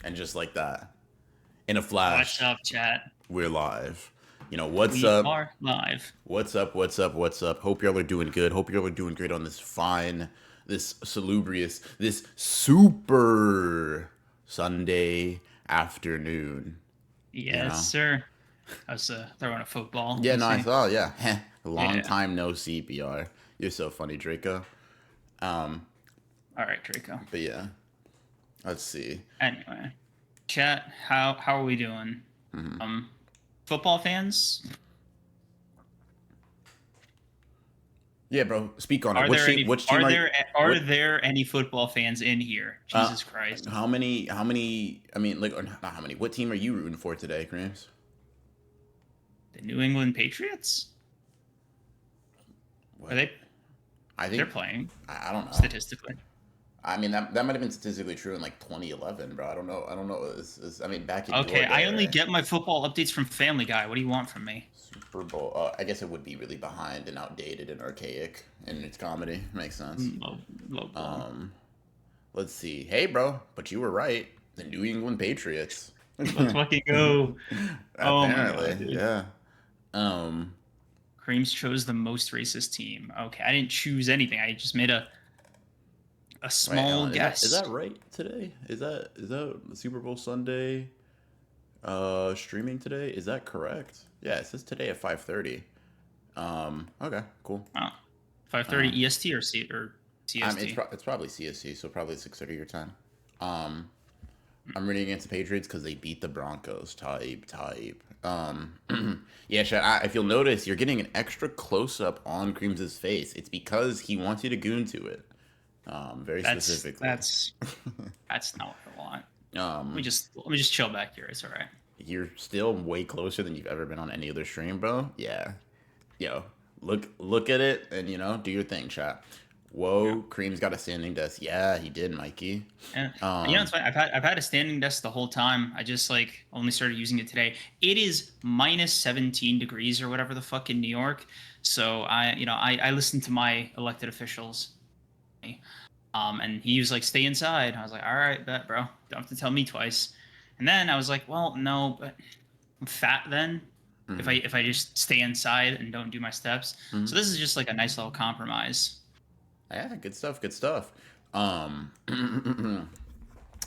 And just like that, in a What's flash, up, chat? we're live. What's We up? are live. What's up? What's up? What's up? Hope y'all are doing good. Hope y'all are doing great on this fine, this salubrious, this super Sunday afternoon. You Yes, know? sir. I was throwing a football. Let Yeah, me no, I see. saw, yeah. Long Yeah. time no see, BR. You're so funny, Draco. Um, All right, Draco. but yeah, let's see. Anyway, chat. How are we doing? Mhm. Um, Football fans. Yeah, bro, speak on it. Are there any? Which team Are are you? there What? are there any football fans in here? Uh, Jesus Christ. how many? How many? I mean, like, or not how many? What team are you rooting for today, Grams? The New England Patriots. Are What? they? I They're think playing I don't know. statistically. I mean, that might have been statistically true in like 2011, bro. I don't know. I don't know. I mean, back in your Okay, I day, only right? get my football updates from Family Guy. What do you want from me? Super Bowl. I guess it would be really behind and outdated and archaic in its comedy. Makes sense. Low blow. Um, let's see. Hey, bro, but you were right. The New England Patriots. Let's fucking go. Oh my god, Apparently, dude. yeah. Um, Creams chose the most racist team. Okay, I didn't choose anything. I just made a Wait, hang small on. Is guess. that right today? Is that the Super Bowl Sunday streaming today? Is that correct? Yeah, it says today at 5:30. Okay, cool. Oh, 5:30 Um, EST or I mean CST. it's probably CSC, so probably 6:30 your time. Um, I'm rooting against the Patriots because they beat the Broncos. Type. Yeah, Chad, if you'll notice, you're getting an extra close up on Creams' face. It's because he wants you to goon to it. Very That's specifically. that's that's not what I want. um, Let me just chill back here. It's all right. you're still way closer than you've ever been on any other stream, bro. Yeah. Yo, look at it and do your thing, chat. Yeah. Whoa, Cream's got a standing desk. Yeah, he did, Mikey. And it's Um, fine. I've had a standing desk the whole time. I just like only started using it today. It is minus 17 degrees or whatever the fuck in New York. So I listen to my elected officials. And he was like, "Stay inside." I was like, "All right, bet, bro. Don't have to tell me twice." And then I was like, "Well, no, but I'm fat then. If I mhm, if I just stay inside and don't do my steps." So mhm. this is just like a nice little compromise. Yeah, good stuff. Good stuff. Um,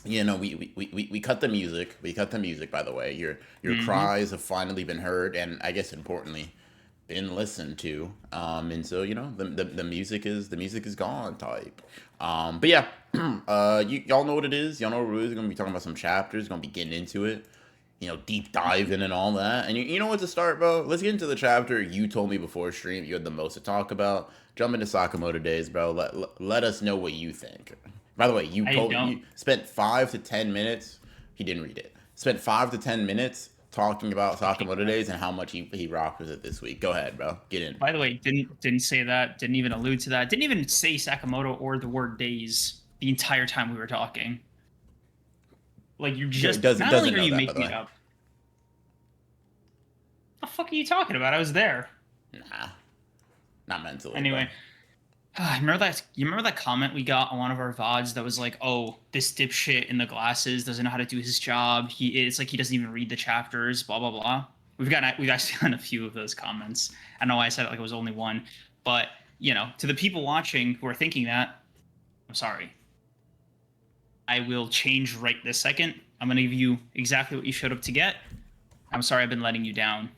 we cut the music. We cut the music. By the way, your Hmm. cries have finally been heard, and I guess importantly, been listened to. And so the music is gone type. But yeah, y'all know what it is. Y'all know what it is. We're gonna be talking about some chapters. Gonna be getting into it. Deep diving and all that. And you know what to start, bro? Let's get into the chapter you told me before stream you had the most to talk about. Jump into Sakamoto Days, bro. Let us know what you think. By the way, I don't. you spent 5 to 10 minutes. He didn't read it. Spent 5 to 10 minutes talking about Okay, Sakamoto go ahead. Days and how much he rocked with it this week. Go ahead, bro. Get in. By the way, didn't say that. Didn't even allude to that. Didn't even say Sakamoto or the word days the entire time we were talking. Like you It just doesn't not only doesn't are know you that, by the making way. it up. What the fuck are you talking about? I was there. Nah, not mentally, bro. Anyway, you remember that comment we got on one of our VODs that was like, "Oh, this dipshit in the glasses doesn't know how to do his job. It's like he doesn't even read the chapters, blah blah blah." We've actually gotten a few of those comments. I know I said it like it was only one, but to the people watching who are thinking that, I'm sorry. I will change right this second. I'm gonna give you exactly what you showed up to get. I'm sorry I've been letting you down.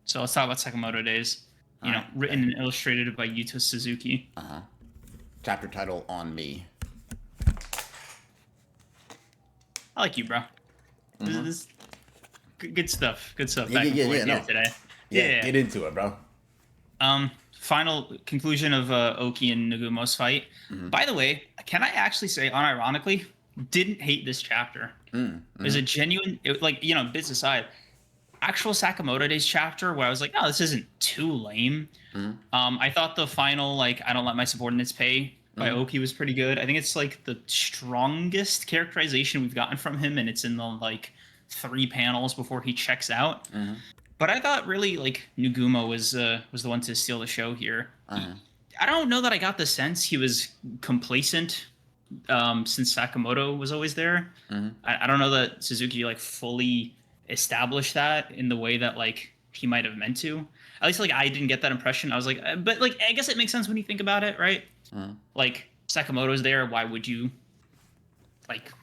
So let's talk about Sakamoto Days. All right. Written and illustrated by Yuto Suzuki. Uh huh. Chapter title on me. I like you, bro. This Mm-hmm. is good stuff. Good stuff Yeah, back yeah, and yeah, forth yeah. here No. today. Yeah, Yeah. get into it, bro. Final conclusion of Oki and Nagumo's fight. Mm-hmm. By the way, can I actually say, unironically, didn't hate this chapter. It was Mm-hmm. a genuine, bits aside, actual Sakamoto Days chapter where I was like, oh, this isn't too lame. Mm-hmm. I thought the final, like, I don't let my subordinates pay by Mm-hmm. Oki was pretty good. I think it's like the strongest characterization we've gotten from him, and it's in the like 3 panels before he checks out. Mm-hmm. But I thought really like Nagumo was the one to steal the show here. Uh-huh. I don't know that I got the sense he was complacent since Sakamoto was always there. Hmm. I don't know that Suzuki like fully established that in the way that like he might have meant to. At least like I didn't get that impression. I was like, but like I guess it makes sense when you think about it, right? Hmm. Like Sakamoto's there, why would you like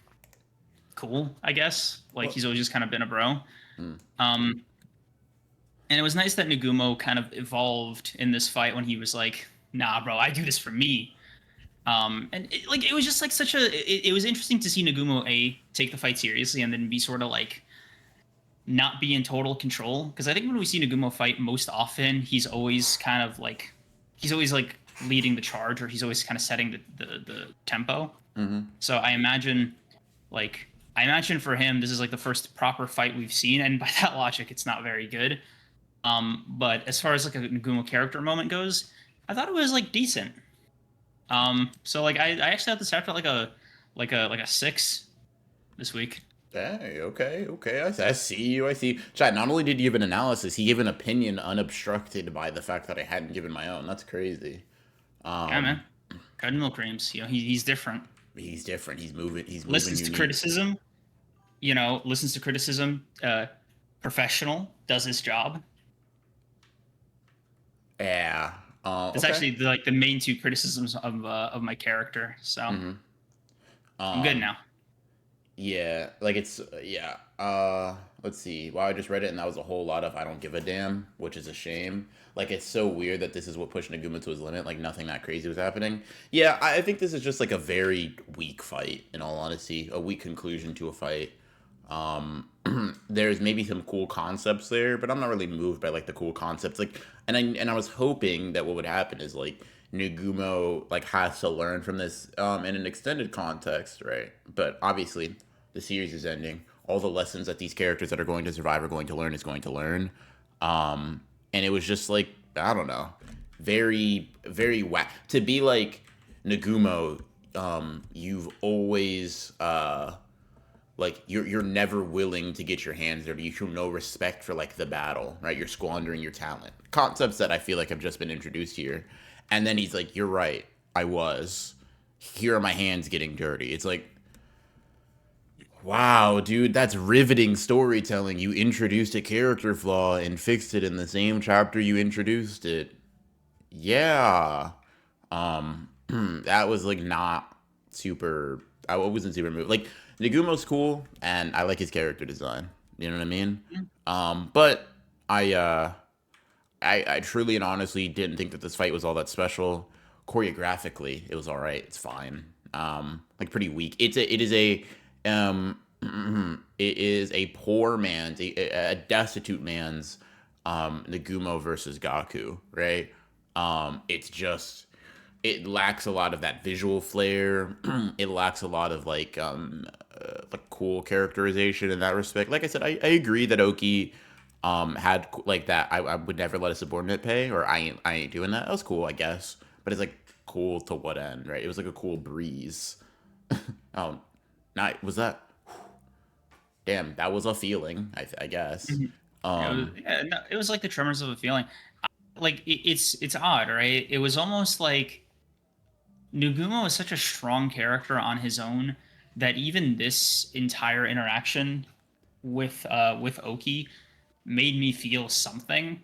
cool, I guess. Like Well, he's always just kind of been a bro. mm, Um and it was nice that Nagumo kind of evolved in this fight when he was like, "Nah, bro, I do this for me." And like it was just like such a it was interesting to see Nagumo take the fight seriously and then be sort of like not be in total control because I think when we see Nagumo fight most often he's always kind of like he's always like leading the charge or he's always kind of setting the tempo. mm-hmm. So like I imagine for him this is like the first proper fight we've seen and by that logic it's not very good. But as far as like a Nagumo character moment goes, I thought it was like decent. So like I actually had this chapter like a 6 this week. Hey, okay, okay. I see you. I see. Chad, not only did he give an analysis, he gave an opinion unobstructed by the fact that I hadn't given my own. That's crazy. Yeah, Um, man. Cardinal creams. He's different. he's different. He's moving. He's moving Listens to unique. criticism. Listens to criticism. Professional. Does his job. Yeah. That's Okay. actually like the main two criticisms of my character. So Mm-hmm. I'm good Um, now. yeah, like it's yeah. Let's see. Wow, I just read it and that was a whole lot of I don't give a damn, which is a shame. Like it's so weird that this is what pushed Naguma to his limit. Like nothing that crazy was happening. Yeah, I think this is just like a very weak fight. In all honesty, a weak conclusion to a fight. Um, there's maybe some cool concepts there, but I'm not really moved by like the cool concepts. Like, and I was hoping that what would happen is like Nagumo like has to learn from this in an extended context, right? But obviously, the series is ending. All the lessons that these characters that are going to survive are going to learn is going to learn. And it was just like I don't know, very very whack to be like Nagumo. You've always like you're never willing to get your hands dirty. You show no respect for like the battle, right? You're squandering your talent. Concepts that I feel like have just been introduced here. And then he's like, "You're right. I was. Here are my hands getting dirty." It's like, wow, dude, that's riveting storytelling. You introduced a character flaw and fixed it in the same chapter you introduced it. Yeah. That was like not super. I wasn't super moved. Like Nagumo's cool, and I like his character design. You know what I mean? But I, uh, I truly and honestly didn't think that this fight was all that special. Choreographically, it was all right. It's fine. Like pretty weak. It is a it is a poor man's a destitute man's Nagumo versus Gaku, right? It's just it lacks a lot of that visual flair. It lacks a lot of like cool characterization in that respect. Like I said, I agree that Oki had like that. I would never let a subordinate pay, or I ain't doing that. That was cool, I guess, but it's like cool to what end, right? It was like a cool breeze. Oh, not was that? Damn, that was a feeling. I guess. Mhm. Um, No, it was like the tremors of a feeling. Like it's odd, right? It was almost like Nagumo is such a strong character on his own that even this entire interaction with Oki made me feel something,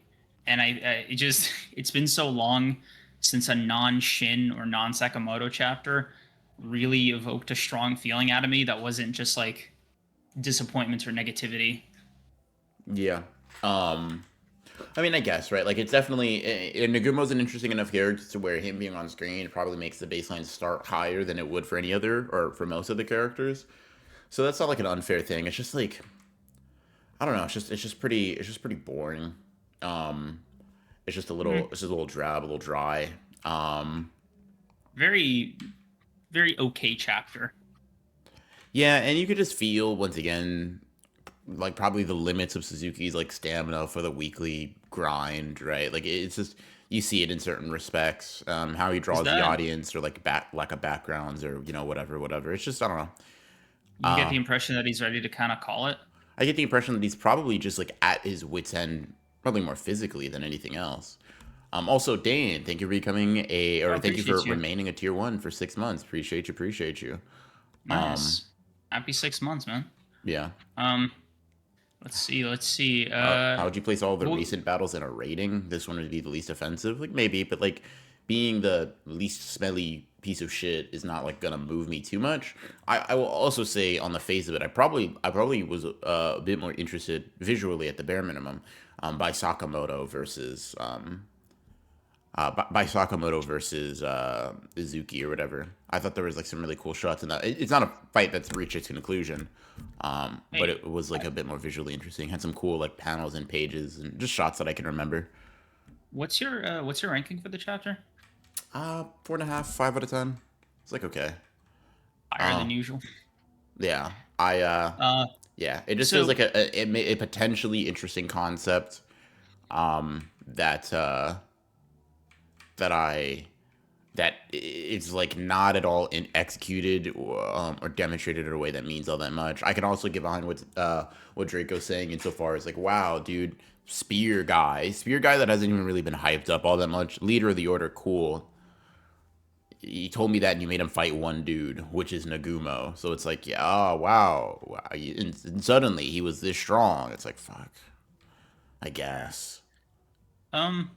and it just it's been so long since a non Shin or non Sakamoto chapter really evoked a strong feeling out of me that wasn't just like disappointment or negativity. yeah. Um, I mean, I guess right. Like, it's definitely Nagumo's an interesting enough character to where him being on screen probably makes the baseline start higher than it would for any other or for most of the characters. So that's not like an unfair thing. It's just like I don't know. It's just pretty boring. Um, it's just a little drab, a little dry. Um, Very very okay chapter. yeah, and you could just feel once again like probably the limits of Suzuki's like stamina for the weekly grind, right? Like it's just you see it in certain respects, how he Is draws the that audience or like back lack of backgrounds or whatever. It's just I don't know. you get Uh, the impression that he's ready to kind of call it? I get the impression that he's probably just like at his wits end, probably more physically than anything else. Also, Dan, thank you for becoming I or thank you for appreciate you. remaining a tier one for 6 months. Appreciate you. Appreciate you. Um, Nice. Happy 6 months, man. yeah. Um, let's see. Let's see. How would you place all the Well, recent battles in a rating? This one would be the least offensive, like maybe, but like being the least smelly piece of shit is not like gonna move me too much. I will also say on the face of it, I probably was a bit more interested visually at the bare minimum, by Sakamoto versus by Sakamoto versus Izuki or whatever. I thought there was like some really cool shots in that. It's not a fight that's reached its conclusion, but hey, it was like a bit more visually interesting. Had some cool like panels and pages and just shots that I can remember. what's your ranking for the chapter? 4.5, 5 out of 10. It's like okay. Higher Uh, than usual. yeah. I Uh, yeah. It just feels so like a potentially interesting concept. That that I that it's like not at all executed or demonstrated in a way that means all that much. I can also get behind what Draco's saying insofar as like, wow, dude, spear guy that hasn't even really been hyped up all that much. Leader of the Order, cool. He told me that and you made him fight one dude, which is Nagumo. So it's like, yeah, oh wow, wow. And suddenly he was this strong. It's like, fuck, I guess. um,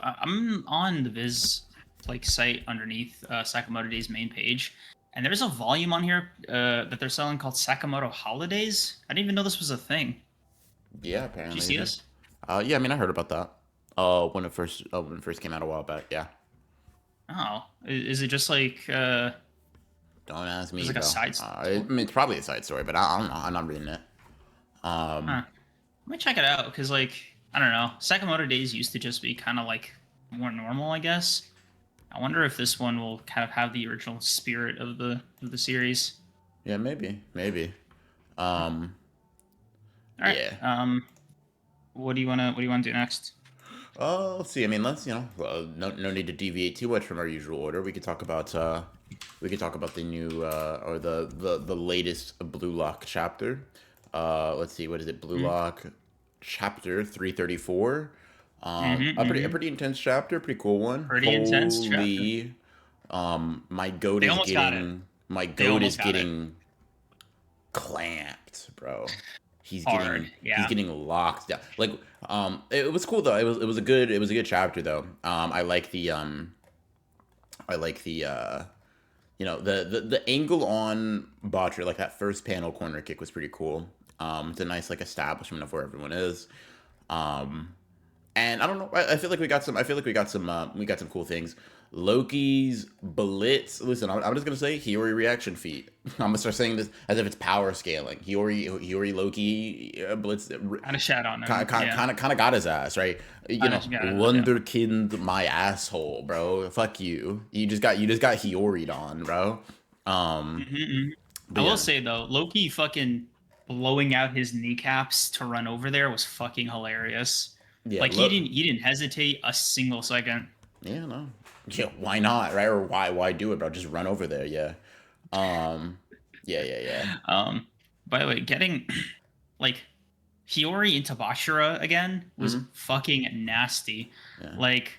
I'm on the Viz like site underneath Sakamoto Days main page, and there's a volume on here that they're selling called Sakamoto Holidays. I didn't even know this was a thing. Yeah, Did you apparently see it is. this? Yeah, I mean, I heard about that. When it first came out a while back. Yeah. Oh, is it just like Don't ask there's me, like a bro. side I story? mean, it's probably a side story, but I don't know. I'm not reading it. Huh. Let me check it out because like I don't know, Sakamoto Days used to just be kind of like more normal, I guess. I wonder if this one will kind of have the original spirit of the series. Yeah, maybe, maybe. Um, All right. yeah. What do you want to do next? Let's see. I mean, let's no need to deviate too much from our usual order. We could talk about the new or the latest Blue Lock chapter. Let's see. What is it? Blue Mm-hmm. Lock chapter 334. A Mm-hmm. pretty intense chapter, pretty cool one. Pretty intense chapter. Holy, They almost got it. my They goat is almost got it. getting clamped, bro. Hard. He's Yeah. getting locked down. Like, it was cool though. It was a good chapter though. I like the the angle on Botcher, like that first panel corner kick was pretty cool. It's a nice like establishment of where everyone is. Um, and I don't know. I feel like we got some. I feel like we got some cool things. Loki's blitz. Listen, I'm just gonna say Hiyori reaction feat. I'm gonna start saying this as if it's power scaling. Hiyori Loki blitz. Kind of shat on him. Yeah. Kind of got his ass right. Kind of got it. Yeah. Wonderkind my asshole, bro. Fuck you. You just got Hiyori'd on, bro. Um, Mm-hmm. I but will yeah, say though, Loki fucking blowing out his kneecaps to run over there was fucking hilarious. yeah. Like he didn't hesitate a single second. Yeah, no. Yeah, why not, right? Or why do it, bro? Just run over there, yeah. Um, yeah. Um, by the way, getting like Hiyori into Bashira again was Hmm. fucking nasty. Yeah. Like,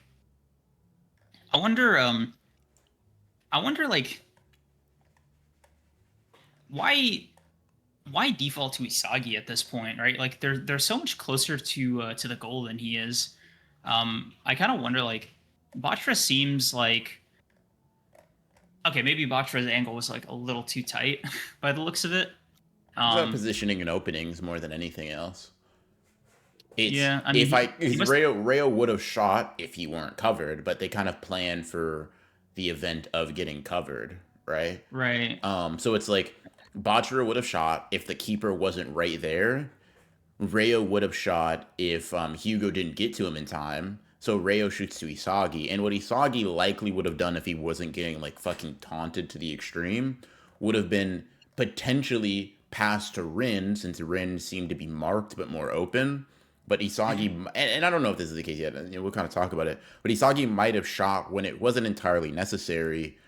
I wonder, I wonder, like, why, why default to Isagi at this point, right? Like, they're so much closer to the goal than he is. I kind of wonder, like, Bachira seems like okay, maybe Bachira's angle was like a little too tight by the looks of it. It's about Um, positioning and openings more than anything else. It's yeah, I mean, if I he because must. Rayo would have shot if he weren't covered, but they kind of planned for the event of getting covered, right? Right. So it's like Bachira would have shot if the keeper wasn't right there. Rayo would have shot if Hugo didn't get to him in time. So Rayo shoots to Isagi, and what Isagi likely would have done if he wasn't getting like fucking taunted to the extreme would have been potentially passed to Rin, since Rin seemed to be marked but more open. But Isagi, Mhm. and I don't know if this is the case yet. We'll kind of talk about it. But Isagi might have shot when it wasn't entirely necessary,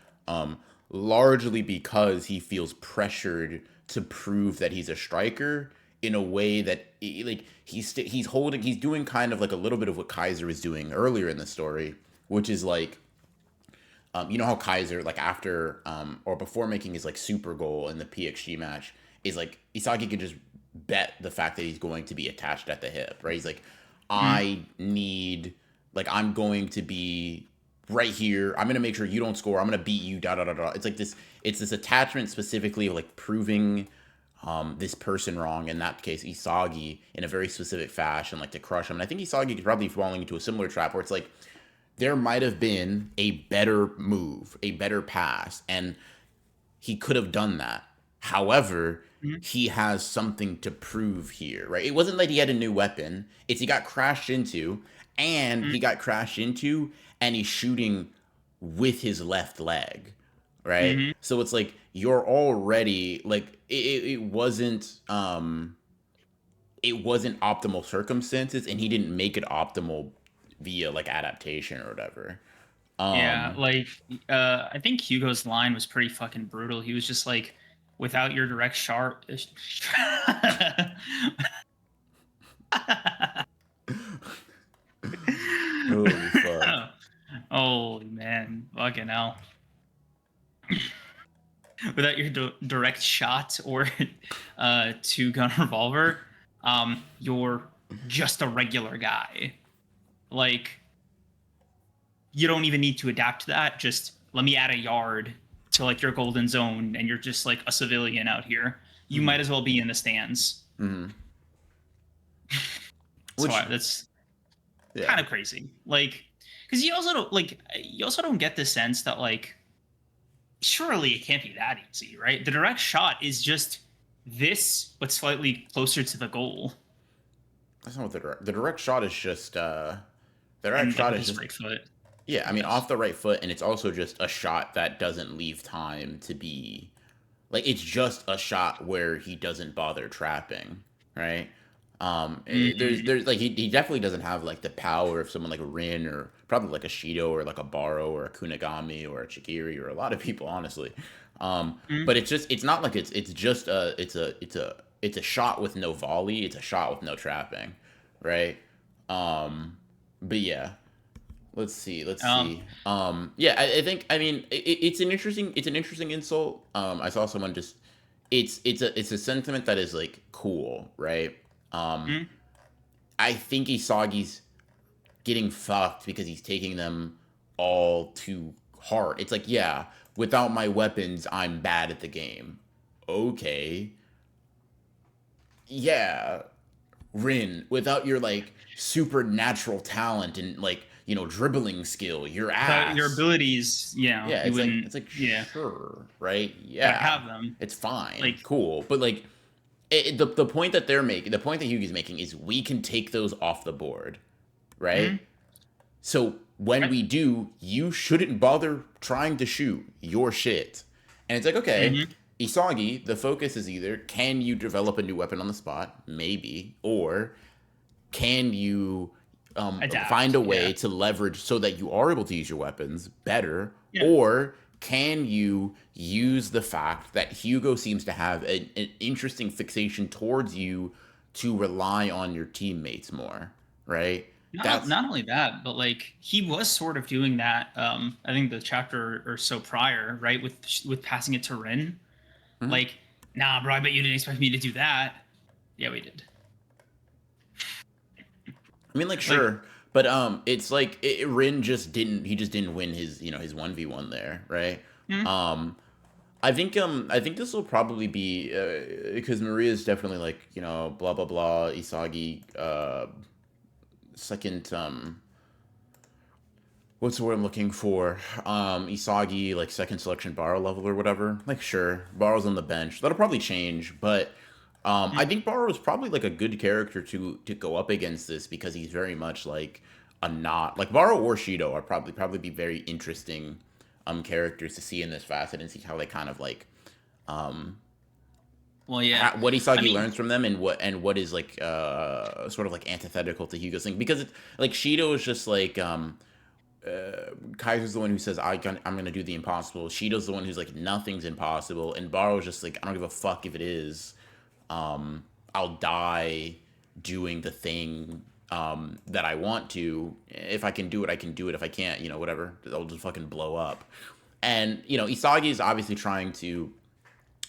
largely because he feels pressured to prove that he's a striker in a way that like he's doing kind of like a little bit of what Kaiser was doing earlier in the story, which is like you know how Kaiser, like after or before making his like super goal in the PXG match, is like Isagi can just bet the fact that he's going to be attached at the hip, right? He's like, Mhm. I need, like, I'm going to be right here. I'm gonna make sure you don't score. I'm gonna beat you. Da da da da. It's like this. It's this attachment specifically of like proving this person wrong. In that case, Isagi in a very specific fashion, like to crush him. And I think Isagi is probably falling into a similar trap where it's like there might have been a better move, a better pass, and he could have done that. However, Mhm. he has something to prove here, right? It wasn't like he had a new weapon. It's he got crashed into, and Mhm. he got crashed into, and he's shooting with his left leg, right? Mhm. So it's like you're already like it wasn't optimal circumstances, and he didn't make it optimal via like adaptation or whatever. Yeah, Um, like I think Hugo's line was pretty fucking brutal. He was just like, without your direct sharp. holy fuck. Holy man, fucking hell! Without your direct shot or two gun revolver, you're just a regular guy. Like you don't even need to adapt to that. Just let me add a yard to like your golden zone, and you're just like a civilian out here. You Mhm, might as well be in the stands. mhm. So Which, that's yeah, kind of crazy. Like, because you also don't get the sense that like surely it can't be that easy, right? The direct shot is just this, but slightly closer to the goal, that's not what the direct shot is just the direct and shot with is his just right foot, yeah. I I mean, off guess. the right foot, and it's also just a shot that doesn't leave time to be like it's just a shot where he doesn't bother trapping, right? Mm-hmm. There's like he definitely doesn't have like the power of someone like a Rin or probably like a Shido or like a Baro or a Kunigami or a Chikiri or a lot of people honestly. But it's not like it's just it's a shot with no volley. It's a shot with no trapping, right? Um, but yeah, let's see. Let's Um, see. Yeah, I think. I mean, it's an interesting insult. I saw someone just. It's a sentiment that is like cool, right? Um, mm, I think Isagi's getting fucked because he's taking them all too hard. It's like, yeah, without my weapons, I'm bad at the game. Okay, yeah, Rin, without your like supernatural talent and like dribbling skill, your without your ass. abilities, Yeah, you wouldn't. it's like Yeah, sure, right? gotta Yeah, have them. it's fine, Like, cool, but like the point that they're making, the point that Yugi's making is we can take those off the board, right? mm, So when right? we do, you shouldn't bother trying to shoot your shit. And it's like, okay, Mm-hmm. Isagi, the focus is either can you develop a new weapon on the spot, maybe, or can you find Adapt. a Yeah. way to leverage so that you are able to use your weapons better, Yeah. or can you use the fact that Hugo seems to have an interesting fixation towards you to rely on your teammates more, right? That's Not only that, but like he was sort of doing that. I think the chapter or so prior, right, with passing it to Rin. mhm. Like, nah, bro, I bet you didn't expect me to do that. Yeah, we did. I mean, like, Like, sure, but it's like Rin just didn't. He just didn't win his his 1v1 there, right? mm, Um, I think this will probably be because Maria is definitely like blah blah blah Isagi second what's the word I'm looking for Isagi like second selection Baro level or whatever, like sure Baro's on the bench, that'll probably change, but I mm, think Baro is probably like a good character to go up against this because he's very much like a not like Baro or Shido are probably be very interesting characters to see in this facet and see how they kind of like um well, yeah. what I Isagi mean, learns from them and what is like sort of like antithetical to Hugo's thing because it's like Shido is just like Kaiser's the one who says I'm gonna do the impossible. Shido's the one who's like nothing's impossible, and Baro's just like I don't give a fuck if it is. I'll die doing the thing that I want to. If I can do it, I can do it. If I can't, whatever, I'll just fucking blow up. And Isagi is obviously trying to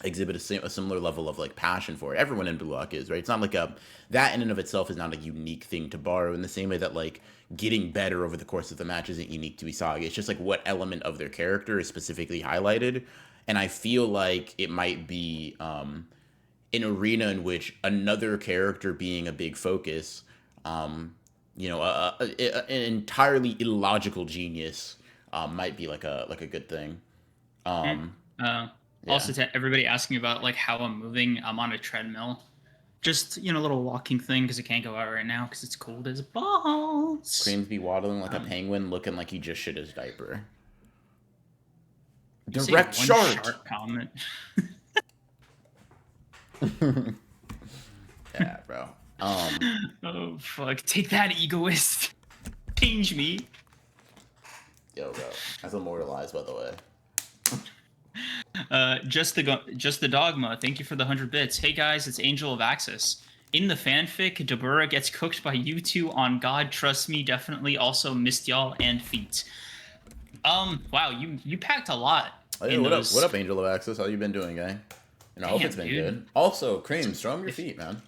exhibit a similar level of like passion for it. Everyone in Blue Lock is, right. It's not like that in and of itself is not a unique thing to Baru, in the same way that like getting better over the course of the match isn't unique to Isagi. It's just like what element of their character is specifically highlighted. And I feel like it might be an arena in which another character being a big focus, an entirely illogical genius might be like a good thing. Uh, Yeah. Also, to everybody asking about like how I'm moving, I'm on a treadmill. Just a little walking thing because I can't go out right now because it's cold as balls. Creams be waddling like a Um, penguin, looking like he just shit his diaper. you say Direct one shart. sharp comment. Yeah, bro. Oh fuck! Take that, egoist. Change me. Yo, bro. That's immortalized, by the way. Just the dogma. Thank you for the 100 bits. Hey guys, it's Angel of Axis. In the fanfic, Dabura gets cooked by you two on God Trust Me. Definitely also missed y'all and feet. Wow, you packed a lot. Oh, yeah, In what up? those. What up, Angel of Access? How you been doing, gang? I hope Damn, it's been dude. good. Also, Creams, show 'em your feet, man.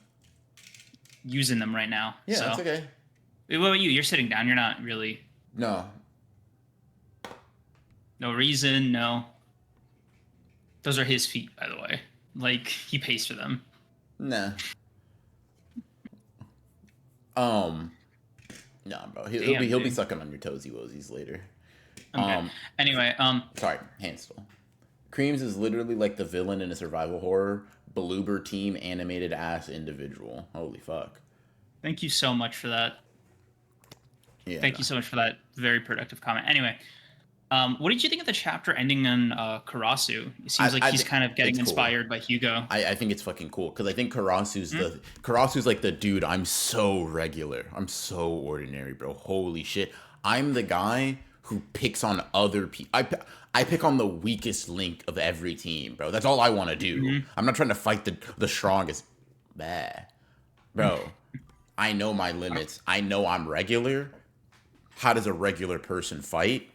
Using them right now. Yeah, so. that's okay. Wait, what about you? You're sitting down. You're not really. No. No reason. No. Those are his feet, by the way. Like he pays for them. Nah. Nah, bro. He'll be sucking on your toesy woesies later. Okay. Anyway, Sorry, Hansel. Creams is literally like the villain in a survival horror, Bloober team animated ass individual. Holy fuck. Thank you so much for that. Yeah. Thank you so much for that very productive comment. Anyway, what did you think of the chapter ending on Karasu? It seems like he's kind of getting inspired by Hugo. I think it's fucking cool because I think Karasu's like the dude. I'm so regular. I'm so ordinary, bro. Holy shit. I'm the guy who picks on other people. I pick on the weakest link of every team, bro. That's all I want to do. I'm not trying to fight the strongest. Bah. Bro, I know my limits. I know I'm regular. How does a regular person fight?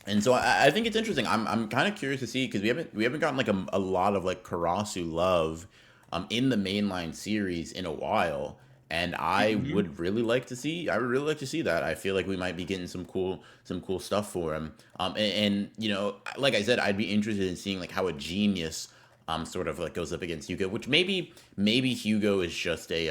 And so I think it's interesting. I'm kind of curious to see because we haven't gotten like a lot of like Karasu love in the mainline series in a while, and I would really like to see that. I feel like we might be getting some cool stuff for him. And like I said, I'd be interested in seeing like how a genius sort of like goes up against Hugo, which maybe Hugo is just a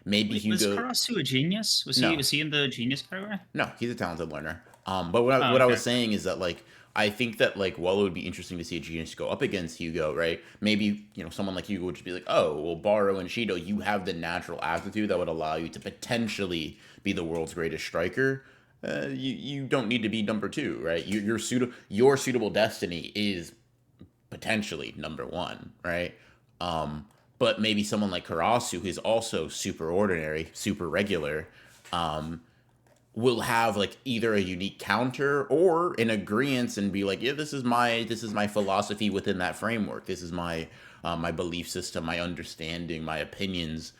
maybe Wait, Hugo. was Karasu a genius? Was he in the genius category? No, he's a talented learner. But what I was saying is that like I think that like while it would be interesting to see a genius go up against Hugo, right? Maybe someone like Hugo would just be like, oh well, Baru and Shido, you have the natural aptitude that would allow you to potentially be the world's greatest striker. You don't need to be number two, right? Your suitable destiny is potentially number one, right? But maybe someone like Karasu, who's also super ordinary, super regular, will have like either a unique counter or an agreement and be like, yeah, this is my philosophy within that framework. This is my my belief system, my understanding, my opinions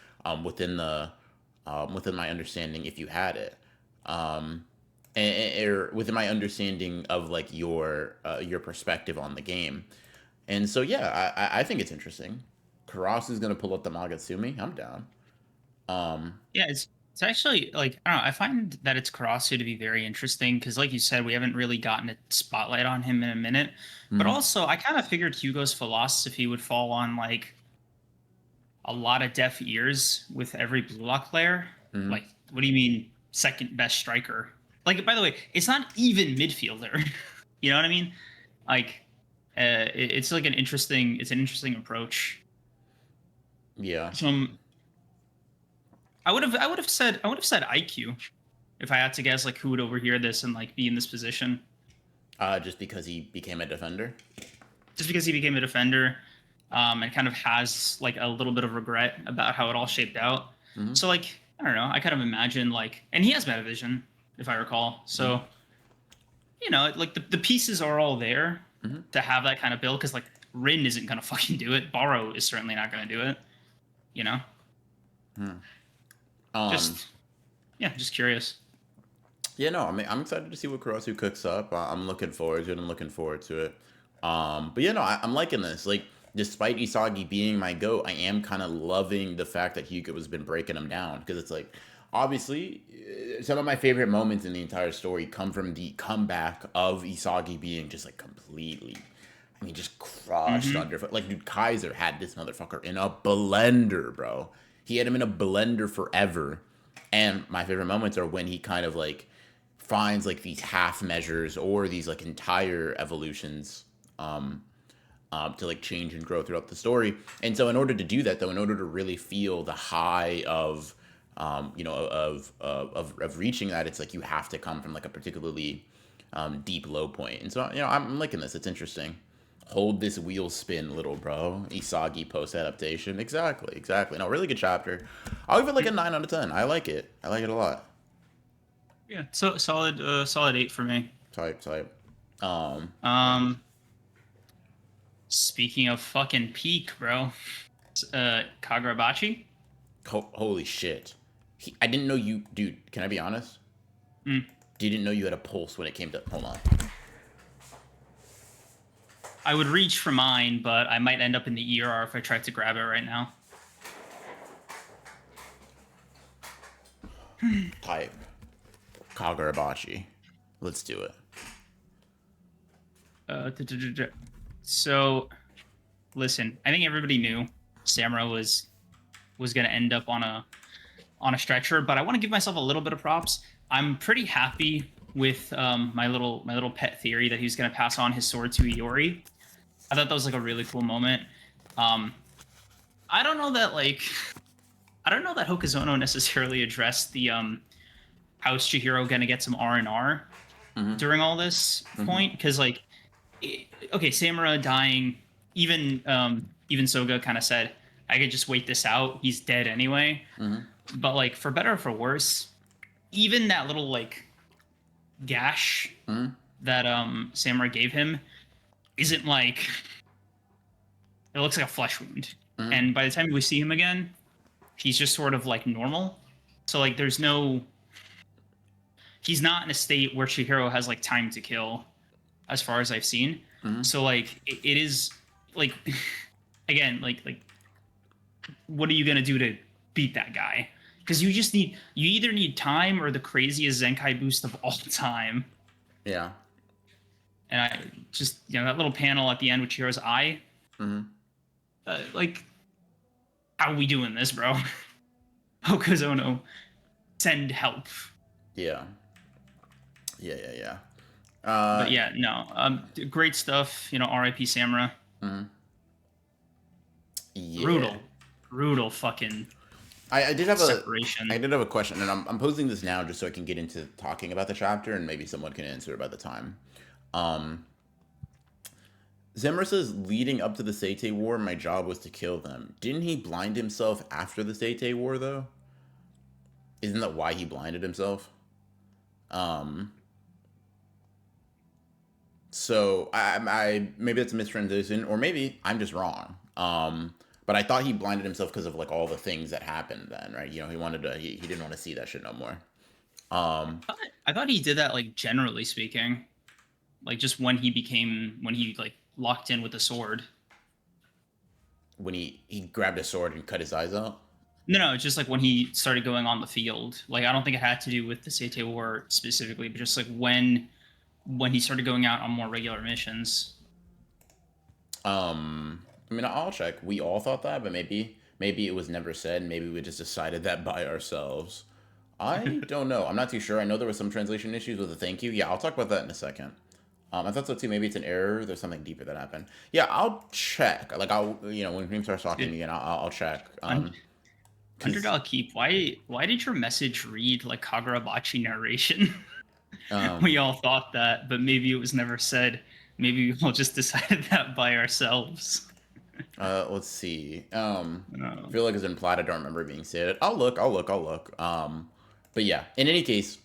within my understanding. If you had it, or within my understanding of like your perspective on the game. And so yeah, I think it's interesting. Karasu is gonna pull up the Magatsumi. I'm down. Yeah, it's actually like I don't know. I find that it's Karasu to be very interesting because, like you said, we haven't really gotten a spotlight on him in a minute. But also, I kind of figured Hugo's philosophy would fall on like a lot of deaf ears with every Blue Lock player. Like, what do you mean second best striker? Like, by the way, it's not even midfielder. You know what I mean? Like, it's like an interesting approach. Yeah. So I would have said IQ if I had to guess like who would overhear this and like be in this position. Just because he became a defender. Just because he became a defender, and kind of has like a little bit of regret about how it all shaped out. So like I don't know, I kind of imagine like, and he has Metavision if I recall. So like the pieces are all there to have that kind of build because like Rin isn't gonna fucking do it. Borrow is certainly not gonna do it. You know, Hmm. Um, just yeah, just curious. yeah, no, I mean, I'm excited to see what Kurosu cooks up. I'm looking forward to it. I'm looking forward to it. But yeah, no, I'm liking this. Like, despite Isagi being my goat, I am kind of loving the fact that Hyuga has been breaking him down because it's like, obviously, some of my favorite moments in the entire story come from the comeback of Isagi being just like completely, I mean, just crushed Hmm. underfoot. Like, dude, Kaiser had this motherfucker in a blender, bro. He had him in a blender forever. And my favorite moments are when he kind of like finds like these half measures or these like entire evolutions um, to like change and grow throughout the story. And so, in order to do that, though, in order to really feel the high of of reaching that, it's like you have to come from like a particularly deep low point. And so, I'm liking this. It's interesting. Hold this wheel spin, little bro. Isagi post adaptation. Exactly, exactly. No, really good chapter. I'll give it like a 9 out of 10. I like it. I like it a lot. Yeah, so solid 8 for me. Type, type. Yeah. Um, Speaking of fucking peak, bro, Kagurabachi. Holy shit. I didn't know you, dude. Can I be honest? Mm. Didn't know you had a pulse when it came to. Hold on. I would reach for mine, but I might end up in the ER if I tried to grab it right now. Type. Kagurabachi. Let's do it. So, listen, I think everybody knew Samura was gonna end up on a stretcher, but I want to give myself a little bit of props. I'm pretty happy with my little pet theory that he was gonna pass on his sword to Iori. I thought that was like a really cool moment. Um, I don't know that like I don't know that Hokazono necessarily addressed the how's Chihiro gonna get some R&R Mm-hmm. during all this Mm-hmm. point, because like okay, Samura dying, even Soga kind of said I could just wait this out, he's dead anyway. Mm-hmm. But like for better or for worse, even that little like gash Mm-hmm. that Samurai gave him isn't like, it looks like a flesh wound. Mm-hmm. And by the time we see him again, he's just sort of like normal. So like there's no, he's not in a state where Chihiro has like time to kill, as far as I've seen. Mm-hmm. So like it is like again like what are you gonna do to beat that guy? Because you either need time or the craziest Zenkai boost of all time. Yeah. And I just, that little panel at the end with Chihiro's eye, Mm-hmm. like, how are we doing this, bro? Hokazono, send help. Yeah. Yeah. Yeah. Yeah. But yeah, no, great stuff. R.I.P. Samura. Mm-hmm. Yeah. Brutal fucking I did have a separation. I did have a question, and I'm posing this now just so I can get into talking about the chapter, and maybe someone can answer it by the time. Um, Zemmer says, leading up to the Seitei War, my job was to kill them. Didn't he blind himself after the Seitei War, though? Isn't that why he blinded himself? Um, so I maybe that's a mistranslation, or maybe I'm just wrong. But I thought he blinded himself because of like all the things that happened then, right? He wanted to, he didn't want to see that shit no more. Um, I thought he did that, like, generally speaking. Like, just when he like locked in with the sword. when he grabbed a sword and cut his eyes out. No, just like when he started going on the field. Like, I don't think it had to do with the Seitei War specifically, but just like when he started going out on more regular missions. I mean, I'll check. We all thought that, but maybe it was never said. Maybe we just decided that by ourselves. I don't know. I'm not too sure. I know there was some translation issues with the thank you. Yeah, I'll talk about that in a second. I thought so too. Maybe it's an error. There's something deeper that happened. Yeah, I'll check. Like when Cream starts talking again, I'll check. Un- Cause Underdog Keep, why did your message read like Kagurabachi narration? um, We all thought that, but maybe it was never said. Maybe we all just decided that by ourselves. let's see. I No. feel like it's implied. I don't remember it being said. I'll look. I'll look. I'll look. But yeah. In any case,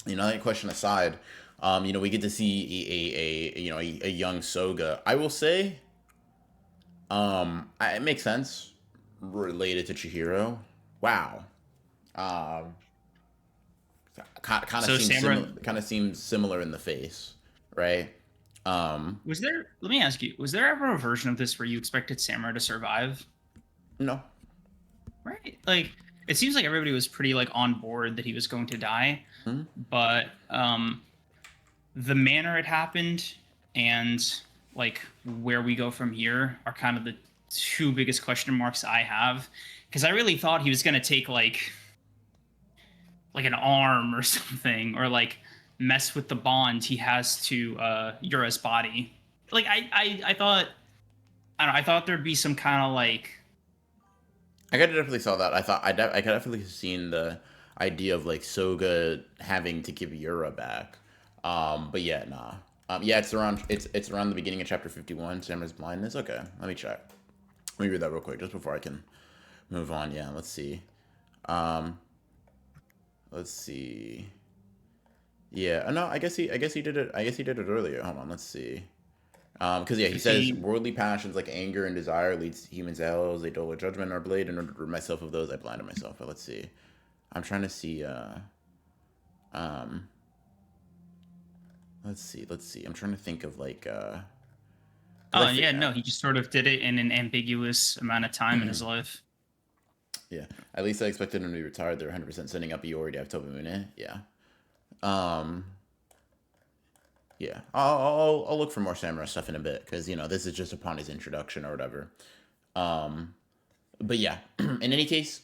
that question aside, we get to see a young Soga. I will say, it makes sense. related to Chihiro. Wow. Um, kind of So seems similar. Samurai, Kind of seems similar in the face, right? Um, was there? Let me ask you: was there ever a version of this where you expected Samurai to survive? no. Right? Like, it seems like everybody was pretty like on board that he was going to die, Hmm? but the manner it happened and like where we go from here are kind of the two biggest question marks I have because I really thought he was going to take like an arm or something or like mess with the bond he has to Yura's body. Like I thought I don't know, I thought there'd be some kind of like I could definitely saw that. I thought I could definitely seen the idea of like Soga having to give Yura back. But yeah, nah. Yeah, it's around the beginning of chapter 51. Samura's blindness. Okay, let me check. Let me read that real quick just before I can move on. Yeah, let's see. Um, let's see. Yeah, no, I guess he did it. I guess he did it earlier. Hold on, let's see. Because yeah, he if says he worldly passions like anger and desire leads humans to hell. They dull their judgment or blade. In order to rid myself of those, I blinded myself. But let's see. I'm trying to see. Um, let's see. Let's see. I'm trying to think of like. Cause oh I yeah, fi- no, he just sort of did it in an ambiguous amount of time in his life. yeah. At least I expected him to be retired. They're 100% setting up. You already have Tobimune. Yeah. Um. Yeah. I'll look for more samurai stuff in a bit because this is just upon his introduction or whatever. Um. But yeah, in any case,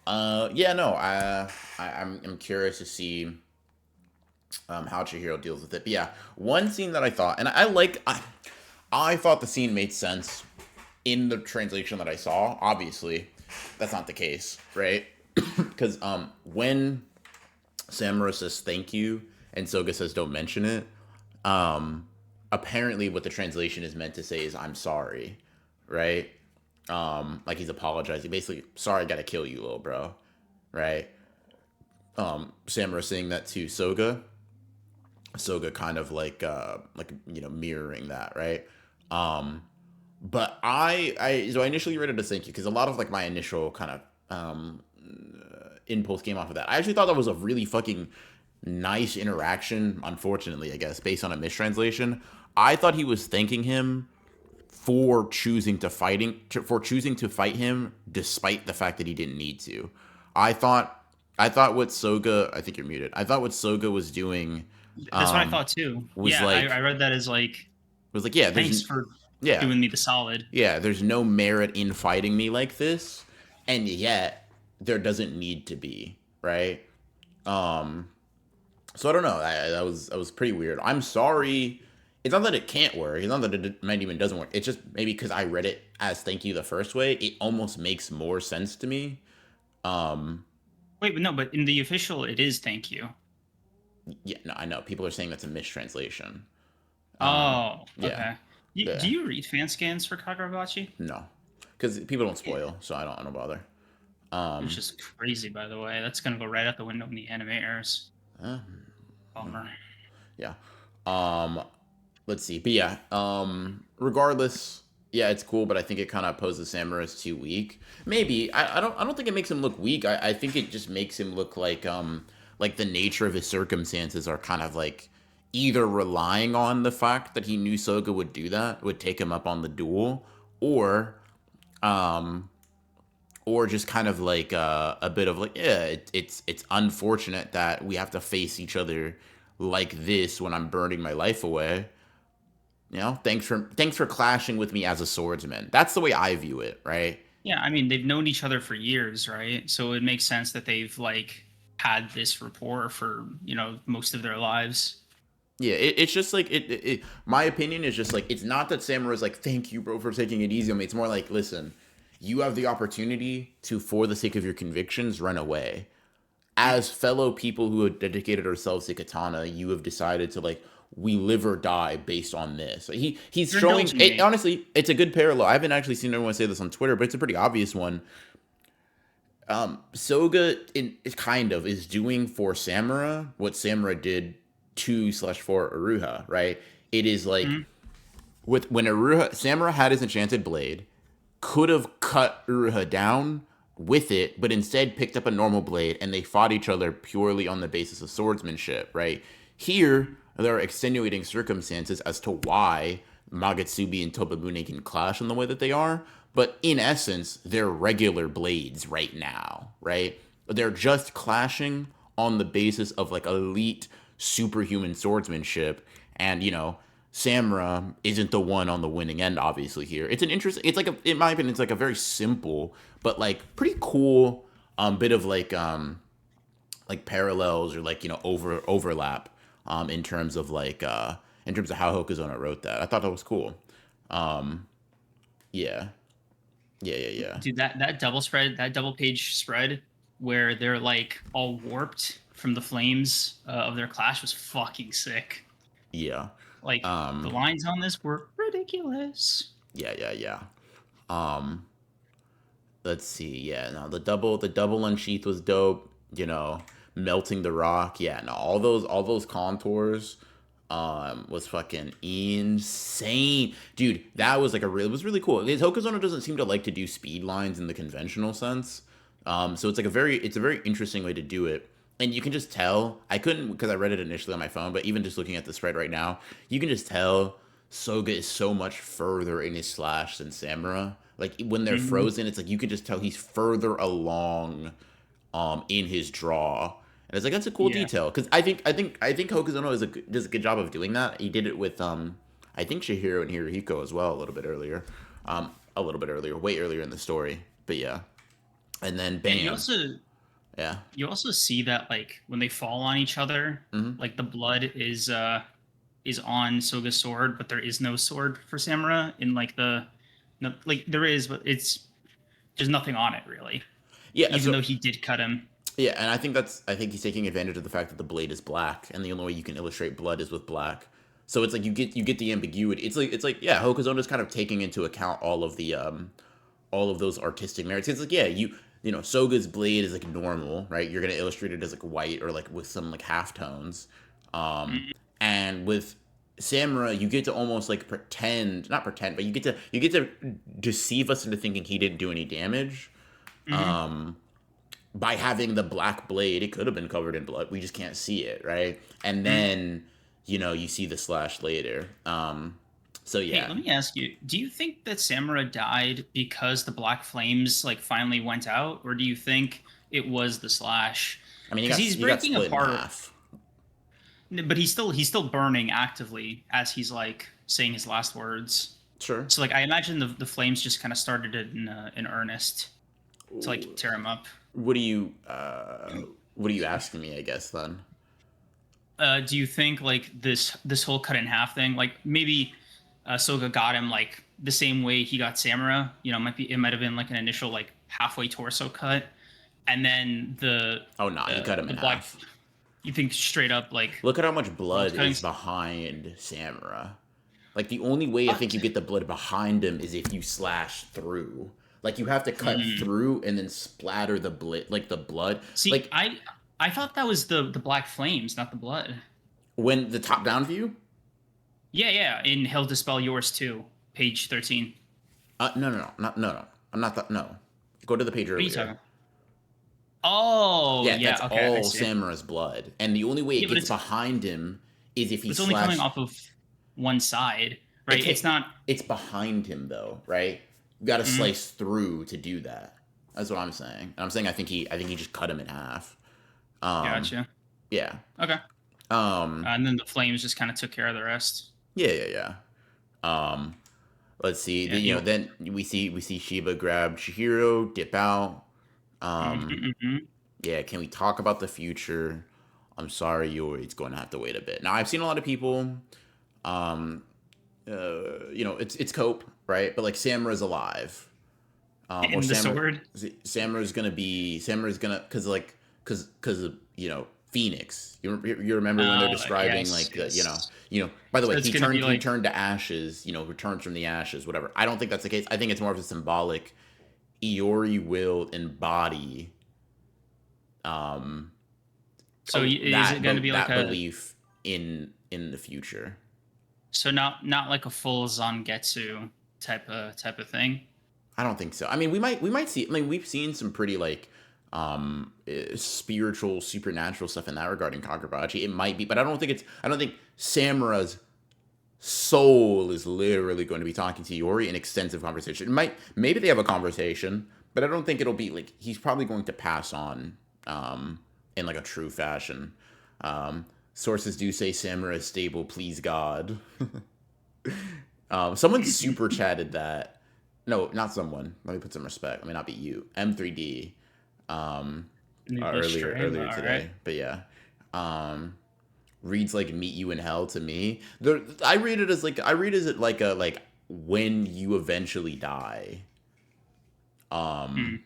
yeah, no, I'm curious to see how Chihiro deals with it. But yeah, one scene that I thought, and I thought the scene made sense in the translation that I saw. Obviously, that's not the case, right? Because when Samura says thank you and Soga says don't mention it, apparently what the translation is meant to say is I'm sorry, right? Like he's apologizing. Basically, sorry, I gotta kill you, little bro, right? Samura saying that to Soga. Soga kind of like mirroring that, right? Um, but so I initially read it as thank you because a lot of like my initial kind of impulse came off of that. I actually thought that was a really fucking nice interaction. Unfortunately, I guess based on a mistranslation, I thought he was thanking him for choosing to fight him despite the fact that he didn't need to. I thought I thought what Soga I think you're muted. I thought what Soga was doing That's what I um thought too. was Yeah, I like read that as like yeah, thanks for yeah, doing me the solid. there's no merit in fighting me like this, and yet there doesn't need to be, right? Um So I don't know. That was pretty weird. I'm sorry. It's not that it can't work. It's not that it might even doesn't work. It's just maybe because I read it as thank you the first way, it almost makes more sense to me. Um, Wait, but no, but in the official, it is thank you. yeah, no, I know people are saying that's a mistranslation. Oh, Yeah, okay. Do yeah, you read fan scans for Kagurabachi? no, because people don't Yeah. spoil, so I don't bother. It's Um, just crazy, by the way. That's gonna go right out the window when the anime airs. uh, Bummer. yeah. Um, let's see. But yeah, regardless, yeah, it's cool, but I think it kind of poses Samurai as too weak. Maybe. I don't think it makes him look weak. I think it just makes him look like the nature of his circumstances are kind of like either relying on the fact that he knew Soga would do that, would take him up on the duel, or um or just kind of like a bit of like yeah it's unfortunate that we have to face each other like this when I'm burning my life away. Thanks for clashing with me as a swordsman. That's the way I view it, right? Yeah, I mean they've known each other for years, right? So it makes sense that they've like had this rapport for most of their lives. Yeah, it's just like my opinion is just like it's not that Samura's like thank you bro for taking it easy on me. It's more like listen, you have the opportunity to for the sake of your convictions run away. As fellow people who have dedicated ourselves to katana, you have decided to like we live or die based on this. He's You're showing indulging it, me. honestly, it's a good parallel. I haven't actually seen anyone say this on Twitter, but it's a pretty obvious one. Soga in kind of is doing for Samura what Samura did to slash for Aruha, right? It is like Mhm. with when Aruha Samura had his enchanted blade, could have cut Uruha down with it, but instead picked up a normal blade and they fought each other purely on the basis of swordsmanship, right? Here, there are extenuating circumstances as to why Magatsubi and Tobabune can clash in the way that they are, but in essence, they're regular blades right now, right? They're just clashing on the basis of like elite superhuman swordsmanship, and Samura isn't the one on the winning end, obviously. Here it's an interesting, it's like in my opinion, it's like a very simple but like pretty cool bit of like parallels, or like overlap in terms of in terms of how Hokuzono wrote that. I thought that was cool. um yeah, yeah. Dude, that double spread, that double page spread where they're like all warped from the flames of their clash was fucking sick. Yeah. Like the um lines on this were ridiculous. yeah. um let's see. Yeah, no, the double unsheath was dope. Melting the rock. Yeah, no, all those contours was fucking insane, dude. That was like it was really cool. Because Hokuzono doesn't seem to like to do speed lines in the conventional sense. So it's like it's a very interesting way to do it. And you can just tell. I couldn't, because I read it initially on my phone, but even just looking at the spread right now, you can just tell Soga is so much further in his slash than Samura. Like when they're Mhm. frozen, it's like you can just tell he's further along in his draw. And it's like that's a cool Yeah. detail, because I think Hokuzono does a good job of doing that. He did it with I think Shihiro and Hirohiko as well, a little bit earlier, way earlier in the story. But yeah, and then And bam, yeah. you also see that like when they fall on each other, Hmm. like the blood is on Soga's sword, but there is no sword for Samura in like the no, like there is, but it's there's nothing on it really. Yeah, Even so though he did cut him. yeah, and I think he's taking advantage of the fact that the blade is black, and the only way you can illustrate blood is with black. So it's like you get the ambiguity. It's like yeah, Hokuzono's kind of taking into account all of those artistic merits. It's like yeah, Soga's blade is like normal, right? You're gonna illustrate it as like white or like with some like half tones, um, Mhm. and with Samura, you get to almost like pretend, not pretend, but you get to deceive us into thinking he didn't do any damage. Mhm. Um, by having the black blade, it could have been covered in blood. We just can't see it, right? And Mhm. then, you see the slash later. So Hey, yeah. let me ask you: do you think that Samura died because the black flames like finally went out, or do you think it was the slash? I mean, Because he's he got breaking split in apart, half. but he's still burning actively as he's like saying his last words. Sure. So like I imagine the flames just kind of started in earnest to like Ooh. tear him up. What are you asking me, I guess, then? Do you think like this whole cut in half thing, like maybe Soga got him like the same way he got Samura? It might have been like an initial like halfway torso cut, and then Oh no, he cut him the in black. half. You think straight up like Look at how much world blood is cuttings? behind Samura. Like the only way I think What? you get the blood behind him is if you slash through. Like you have to cut Hmm. through and then splatter the blood. See, Like I thought that was the black flames, not the blood. when the top down view. Yeah, yeah. In Hell Dispel Yours too, page 13. No, no. I'm not that. No, go to the page What are you earlier. talking? Oh, Yeah, that's yeah. Okay, I all see. Samura's blood, and the only way it Yeah, but gets behind him is if he it's only coming slash. off of one side, It right? It's can't. not. It's behind him though, right? You got to Mhm. slice through to do that. That's what I'm saying. And I'm saying I think he just cut him in half. Um, Gotcha. yeah. Okay. Um, And then the flames just kind of took care of the rest. yeah. Um, let's see. Yeah. Then, then we see Shiba grab Chihiro, dip out. Um, Mhm. yeah, can we talk about the future? I'm sorry, it's going to have to wait a bit. Now, I've seen a lot of people, um, it's Cope, right? But like Samura's alive, or In the sword. Samura's gonna, cause of Phoenix. You remember when they're describing Yes. like Yes. By the So way, it's he gonna be turned he like. turned to ashes. Returns from the ashes, whatever. I don't think that's the case. I think it's more of a symbolic. Iori will embody um So is it gonna be like that a? belief in the So future. not like a full Zangetsu type of thing. I don't think so. I mean, we might see. I mean, we've seen some pretty like spiritual, supernatural stuff in that regarding Kagurabachi. It might be, but I don't think it's. I don't think Samura's soul is literally going to be talking to Yori in extensive conversation. It might, maybe they have a conversation, but I don't think it'll be like he's probably going to pass on in like a true fashion. Sources do say Samura is stable, please God. Someone super chatted that. No, not someone. Let me put some respect. Let me not be you. M3D. Earlier All right. today, but yeah. Reads like "meet you in hell" to me. I read it as like like a like when you eventually die. Hmm.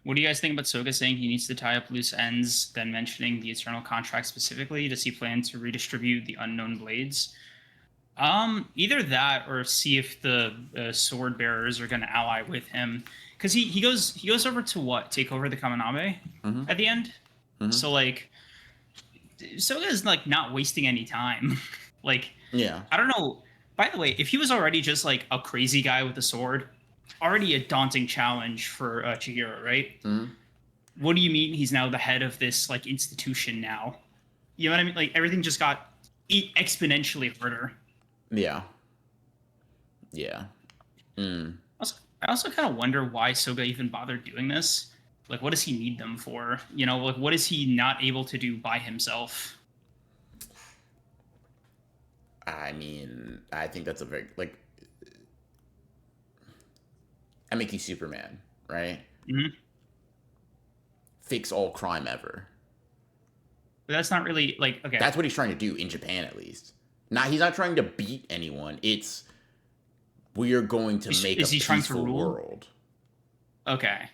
What do you guys think about Soga saying he needs to tie up loose ends, then mentioning the eternal contract specifically? Does he plan to redistribute the unknown blades? Either that or see if the sword bearers are going to ally with him, because he goes over to what, take over the Kamanabe Mm-hmm. at the end. Mm-hmm. So like, Soga is like not wasting any time. Like, Yeah. I don't know. By the way, if he was already just like a crazy guy with a sword, already a daunting challenge for Chihiro, right? Mm-hmm. What do you mean he's now the head of this like institution now? You know what I mean? Like everything just got exponentially harder. Yeah. Yeah. Mm. I also kind of wonder why Soga even bothered doing this. Like, what does he need them for? You know, like what is he not able to do by himself? I mean, I think that's a very like I make you Superman, right? Mm-hmm. Fix all crime ever. But that's not really like okay. That's what he's trying to do in Japan, at least. Now he's not trying to beat anyone. It's we are going to make a Is he trying to peaceful rule? world. Okay,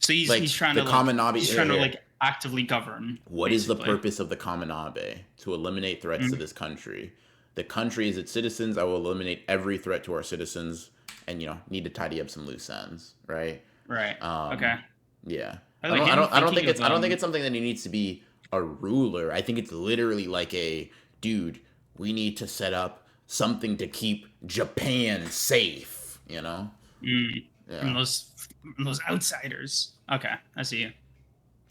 so he's Like trying the to like Kamanabe he's trying to here. like actively govern What is the basically. purpose of the Kamanabe? To eliminate threats to Mm-hmm. this country. The country is its citizens. I will eliminate every threat to our citizens, and need to tidy up some loose ends, right? Right. Okay. Um, yeah. By the way, him I don't thinking think of it's something that he needs to be a ruler. I think it's literally like a dude. We need to set up something to keep Japan safe. mm, from Yeah. those outsiders. Okay, I see you.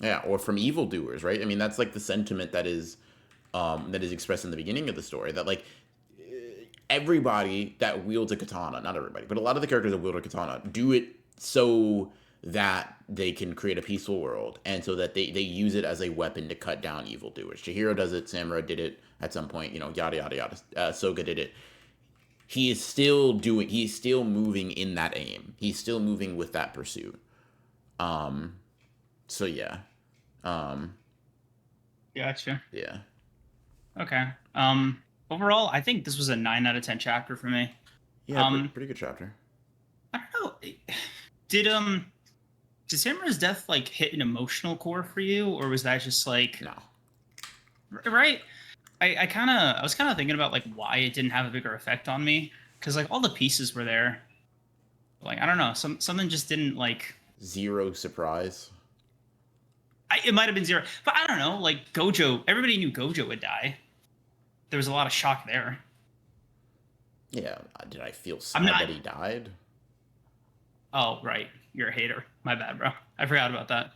Yeah, or from evildoers, right? I mean, that's like the sentiment that is expressed in the beginning of the story. That like everybody that wields a katana, not everybody, but a lot of the characters that wield a katana do it so that they can create a peaceful world, and so that they use it as a weapon to cut down evildoers. Chihiro does it. Samura did it at some point. Yada yada yada. Soga did it. He's still moving in that aim. He's still moving with that pursuit. Um. So yeah. Um. Gotcha. Yeah. Okay. Overall, I think this was a 9 out of 10 chapter for me. Yeah. Um, Pretty good chapter. I don't know. Did did Samura's death like hit an emotional core for you, or was that just like No. right? I was kind of thinking about like why it didn't have a bigger effect on me, because like all the pieces were there. Like I don't know, something just didn't like. Zero surprise. It might have been zero, but I don't know. Like Gojo, everybody knew Gojo would die. There was a lot of shock there. Yeah. Did I feel I'm sad not. that he died? Oh right, you're a hater. My bad, bro. I forgot about that.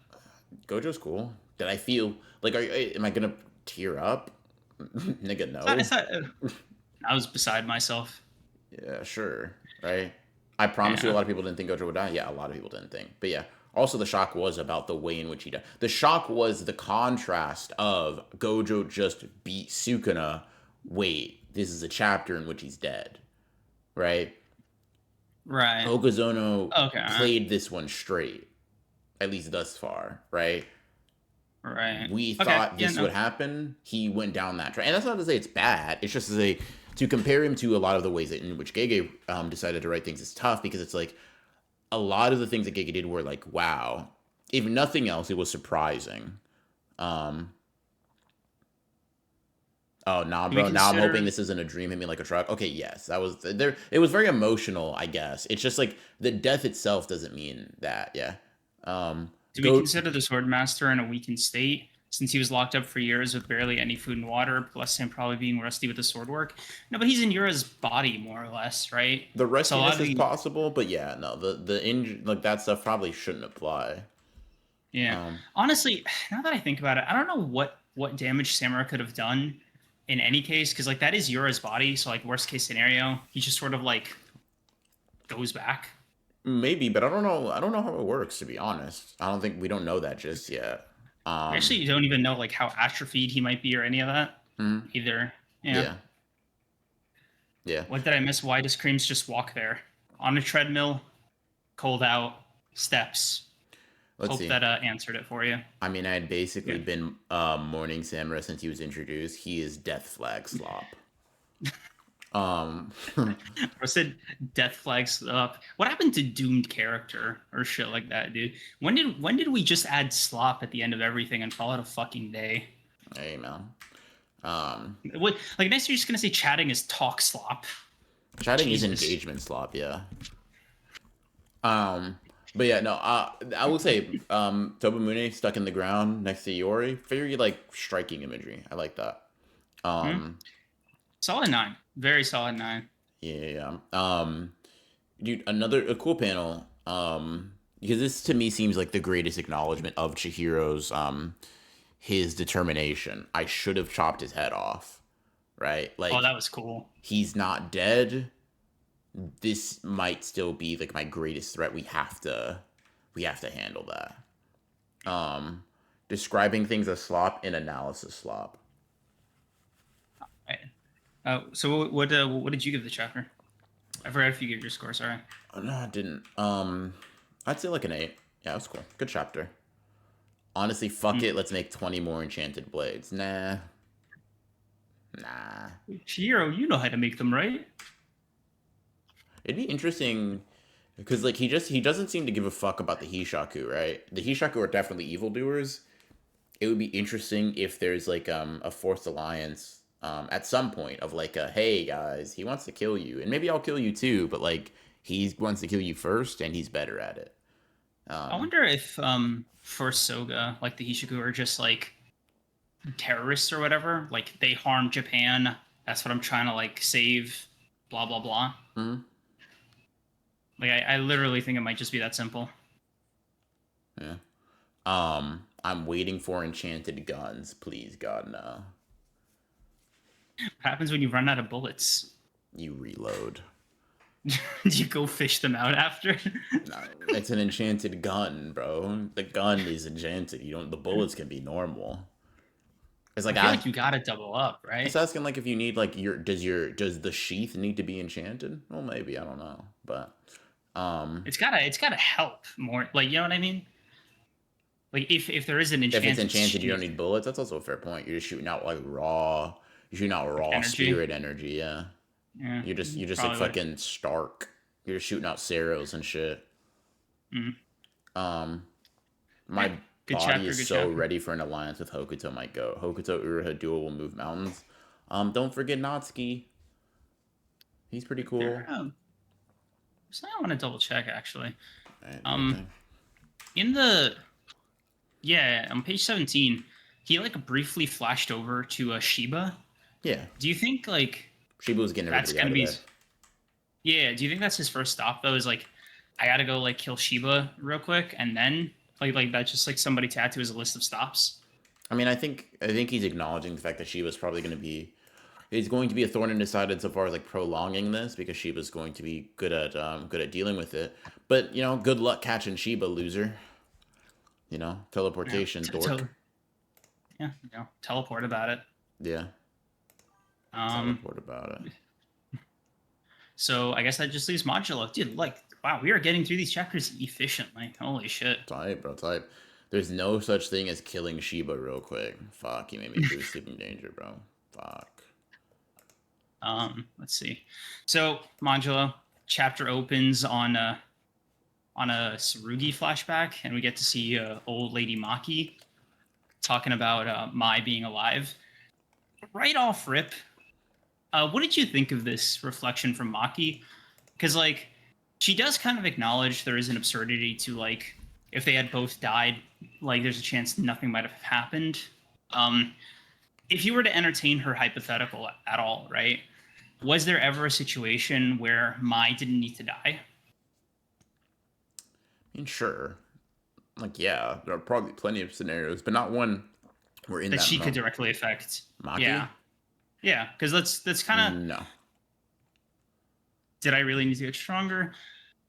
Gojo's cool. Did I feel like? Am I gonna tear up? Nigga, It's no. not, I was beside myself. Yeah, sure. Right. I promise you, a Yeah. lot of people didn't think Gojo would die. Yeah, a lot of people didn't think. But yeah, also the shock was about the way in which he died. The shock was the contrast of Gojo just beat Sukuna. Wait, this is a chapter in which he's dead. Right. Right. Okazono Okay. played this one straight, at least thus far. Right. Right. We Okay. thought Yeah. this No. would happen. He went down that track, and that's not to say it's bad. It's just to compare him to a lot of the ways in which Gege decided to write things is tough, because it's like a lot of the things that Gege did were like, wow. If nothing else, it was surprising. Um, oh nah, Do we bro. Now I'm hoping consider? this isn't a dream. Hit me like a truck. Okay, yes, that was there. It was very emotional, I guess. It's just like the death itself doesn't mean that. Yeah. Do we Go. consider the Sword Master in a weakened state since he was locked up for years with barely any food and water, plus him probably being rusty with the sword work. No, but he's in Yura's body more or less, right? The So a lot rustiness of is the possible, but yeah, no, like that stuff probably shouldn't apply. yeah. Um, Honestly, now that I think about it, I don't know what damage Samura could have done in any case, because like that is Yura's body. So like worst case scenario, he just sort of like goes back. Maybe, but I don't know. I don't know how it works, to be honest. I don't think we don't know that just yet. We Um, actually don't even know like how atrophied he might be or any of that mhm, either. Yeah. yeah, yeah. What did I miss? Why does Creams just walk there on a treadmill, cold out, steps? Let's Hope see. that answered it for you. I mean, I had basically Yeah. been mourning Samurai since he was introduced. He is Death Flag Slop. Um, I said death flags up. What happened to doomed character or shit like that, dude? When did we just add slop at the end of everything and call it a fucking day? hey man. Um, What like next you're just gonna say chatting is talk slop. Chatting is Jesus. engagement slop, yeah. Um, but yeah, no. I will say, Tobamune stuck in the ground next to Iori. Very like striking imagery. I like that. Hmm? Um, Solid 9. Very solid 9. yeah, yeah, yeah. Dude, another a cool panel. Because this to me seems like the greatest acknowledgement of Chihiro's his determination. I should have chopped his head off, right? Oh, Like that was cool. he's not dead. This might still be like my greatest threat. We have to handle that. Describing things as slop in analysis slop. Right. So what did you give the chapter? I forgot if you gave your score. Sorry. Oh, no, I didn't. I'd say like an 8. Yeah, it was cool. Good chapter. Honestly, fuck Hmm. it. Let's make 20 more enchanted blades. Nah. Nah. Chihiro, you know how to make them, right? It'd be interesting because like he doesn't seem to give a fuck about the Hishaku, right? The Hishaku are definitely evildoers. It would be interesting if there's like a forced alliance at some point of like a hey guys, he wants to kill you and maybe I'll kill you too, but like he wants to kill you first and he's better at it. I Um, wonder if for Soga, like the Hishiku are just like terrorists or whatever. Like they harm Japan. That's what I'm trying to like save. Blah blah blah. mhm, Like I literally think it might just be that simple. yeah. I'm waiting for enchanted guns, please God no. What happens when you run out of bullets? You reload. Do you go fish them out after? No, it's an enchanted gun, bro. The gun is enchanted. You don't. The bullets can be normal. It's I like feel like you gotta double up, it's right? asking like if you need like does the sheath need to be enchanted? Well, maybe I don't know, but um, It's gotta help more. Like you know what I mean? Like if there is an if it's enchanted enchanted, you don't sheath, need bullets. That's also a fair point. You're just shooting out like raw. You're shooting out like raw energy, spirit energy. Yeah, yeah, you're just like probably would. fucking Stark. You're just shooting out Ceros and shit. Mm. Um, Eh, my good body chapter, is good so chapter. ready for an alliance with Hokuto might go. Hokuto Uruha duo will move mountains. Don't forget Natsuki. He's pretty There, cool. something I want to double check actually. Alright, do your Um, thing. in the yeah, on page 17, he like briefly flashed over to Shiba. Yeah, Do you think like Shiba was getting that's everybody out gonna of be? there. Yeah. Do you think that's his first stop though? Is like I gotta go like kill Shiba real quick, and then like that's just like somebody to add to his list of stops. I mean, I think he's acknowledging the fact that Shiba's probably going to be he's going to be a thorn in his side insofar as like prolonging this because Shiba's going to be good at dealing with it. But you know, good luck catching Shiba, loser. You know, Yeah. teleportation, dork. Yeah. Teleport about it. Yeah, Um. teleport about it. So I guess that just leaves Modulo. Dude, like, wow, we are getting through these chapters efficiently. Holy shit. Type, bro, type. There's no such thing as killing Shiba real quick. Fuck, you made me boost sleeping danger, bro. Fuck. Let's see. So Modulo chapter opens on a Sarugi flashback, and we get to see old lady Maki talking about Mai being alive. Right off rip, what did you think of this reflection from Maki? Because like she does kind of acknowledge there is an absurdity to like if they had both died, like there's a chance nothing might have happened. If you were to entertain her hypothetical at all, right? Was there ever a situation where Mai didn't need to die? I mean, sure. Like, yeah, there are probably plenty of scenarios, but not one where in That that she could moment. directly affect. Maki? Yeah, yeah. Because that's kind of. No. Did I really need to get stronger?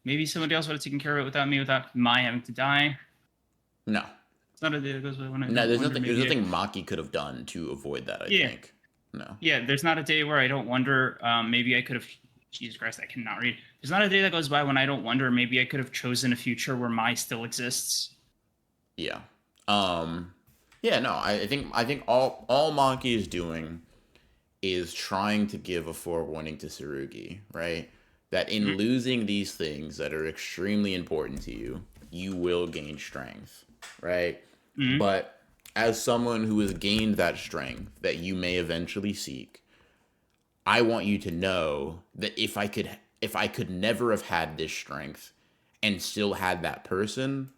Maybe somebody else would have taken care of it without me, without Mai having to die. No. It's not a day that goes by when I No, don't there's wonder. nothing. There's Maybe. nothing Maki could have done to avoid that. I Yeah, think. No. yeah. There's not a day where I don't wonder. Maybe I could have. Jesus Christ, I cannot read. There's not a day that goes by when I don't wonder. Maybe I could have chosen a future where Mai still exists. Yeah. Yeah. No. I think all Maki is doing is trying to give a forewarning to Tsurugi, right? That in Mm-hmm. losing these things that are extremely important to you, you will gain strength, right? Mm-hmm. But as someone who has gained that strength that you may eventually seek, I want you to know that if I could never have had this strength and still had that person,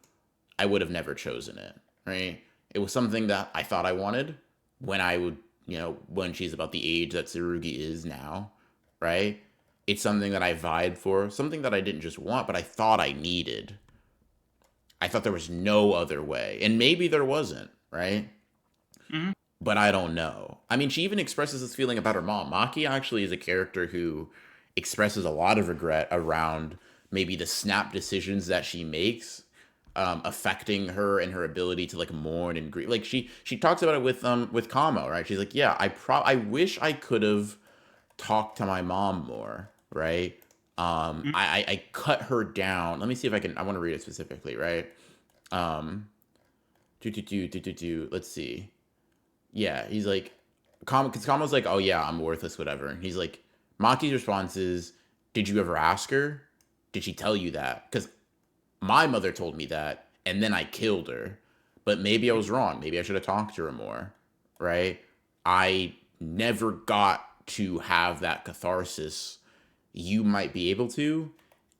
I would have never chosen it, right? It was something that I thought I wanted when I would, when she's about the age that Tsurugi is now, right? It's something that I vied for, something that I didn't just want, but I thought I needed. I thought there was no other way. And maybe there wasn't, right? Mm-hmm. But I don't know. I mean, she even expresses this feeling about her mom. Maki actually is a character who expresses a lot of regret around maybe the snap decisions that she makes, affecting her and her ability to like mourn and grieve. Like she talks about it with Kamo, right? She's like, yeah, I wish I could have talked to my mom more, right? I cut her down. Let me see if I can. I want to read it specifically, right? Um, Let's see. Yeah, he's like, because Kamo's like, oh yeah, I'm worthless, whatever. And he's like, Maki's response is, did you ever ask her? Did she tell you that? Because my mother told me that, and then I killed her. But maybe I was wrong. Maybe I should have talked to her more, right? I never got to have that catharsis. You might be able to.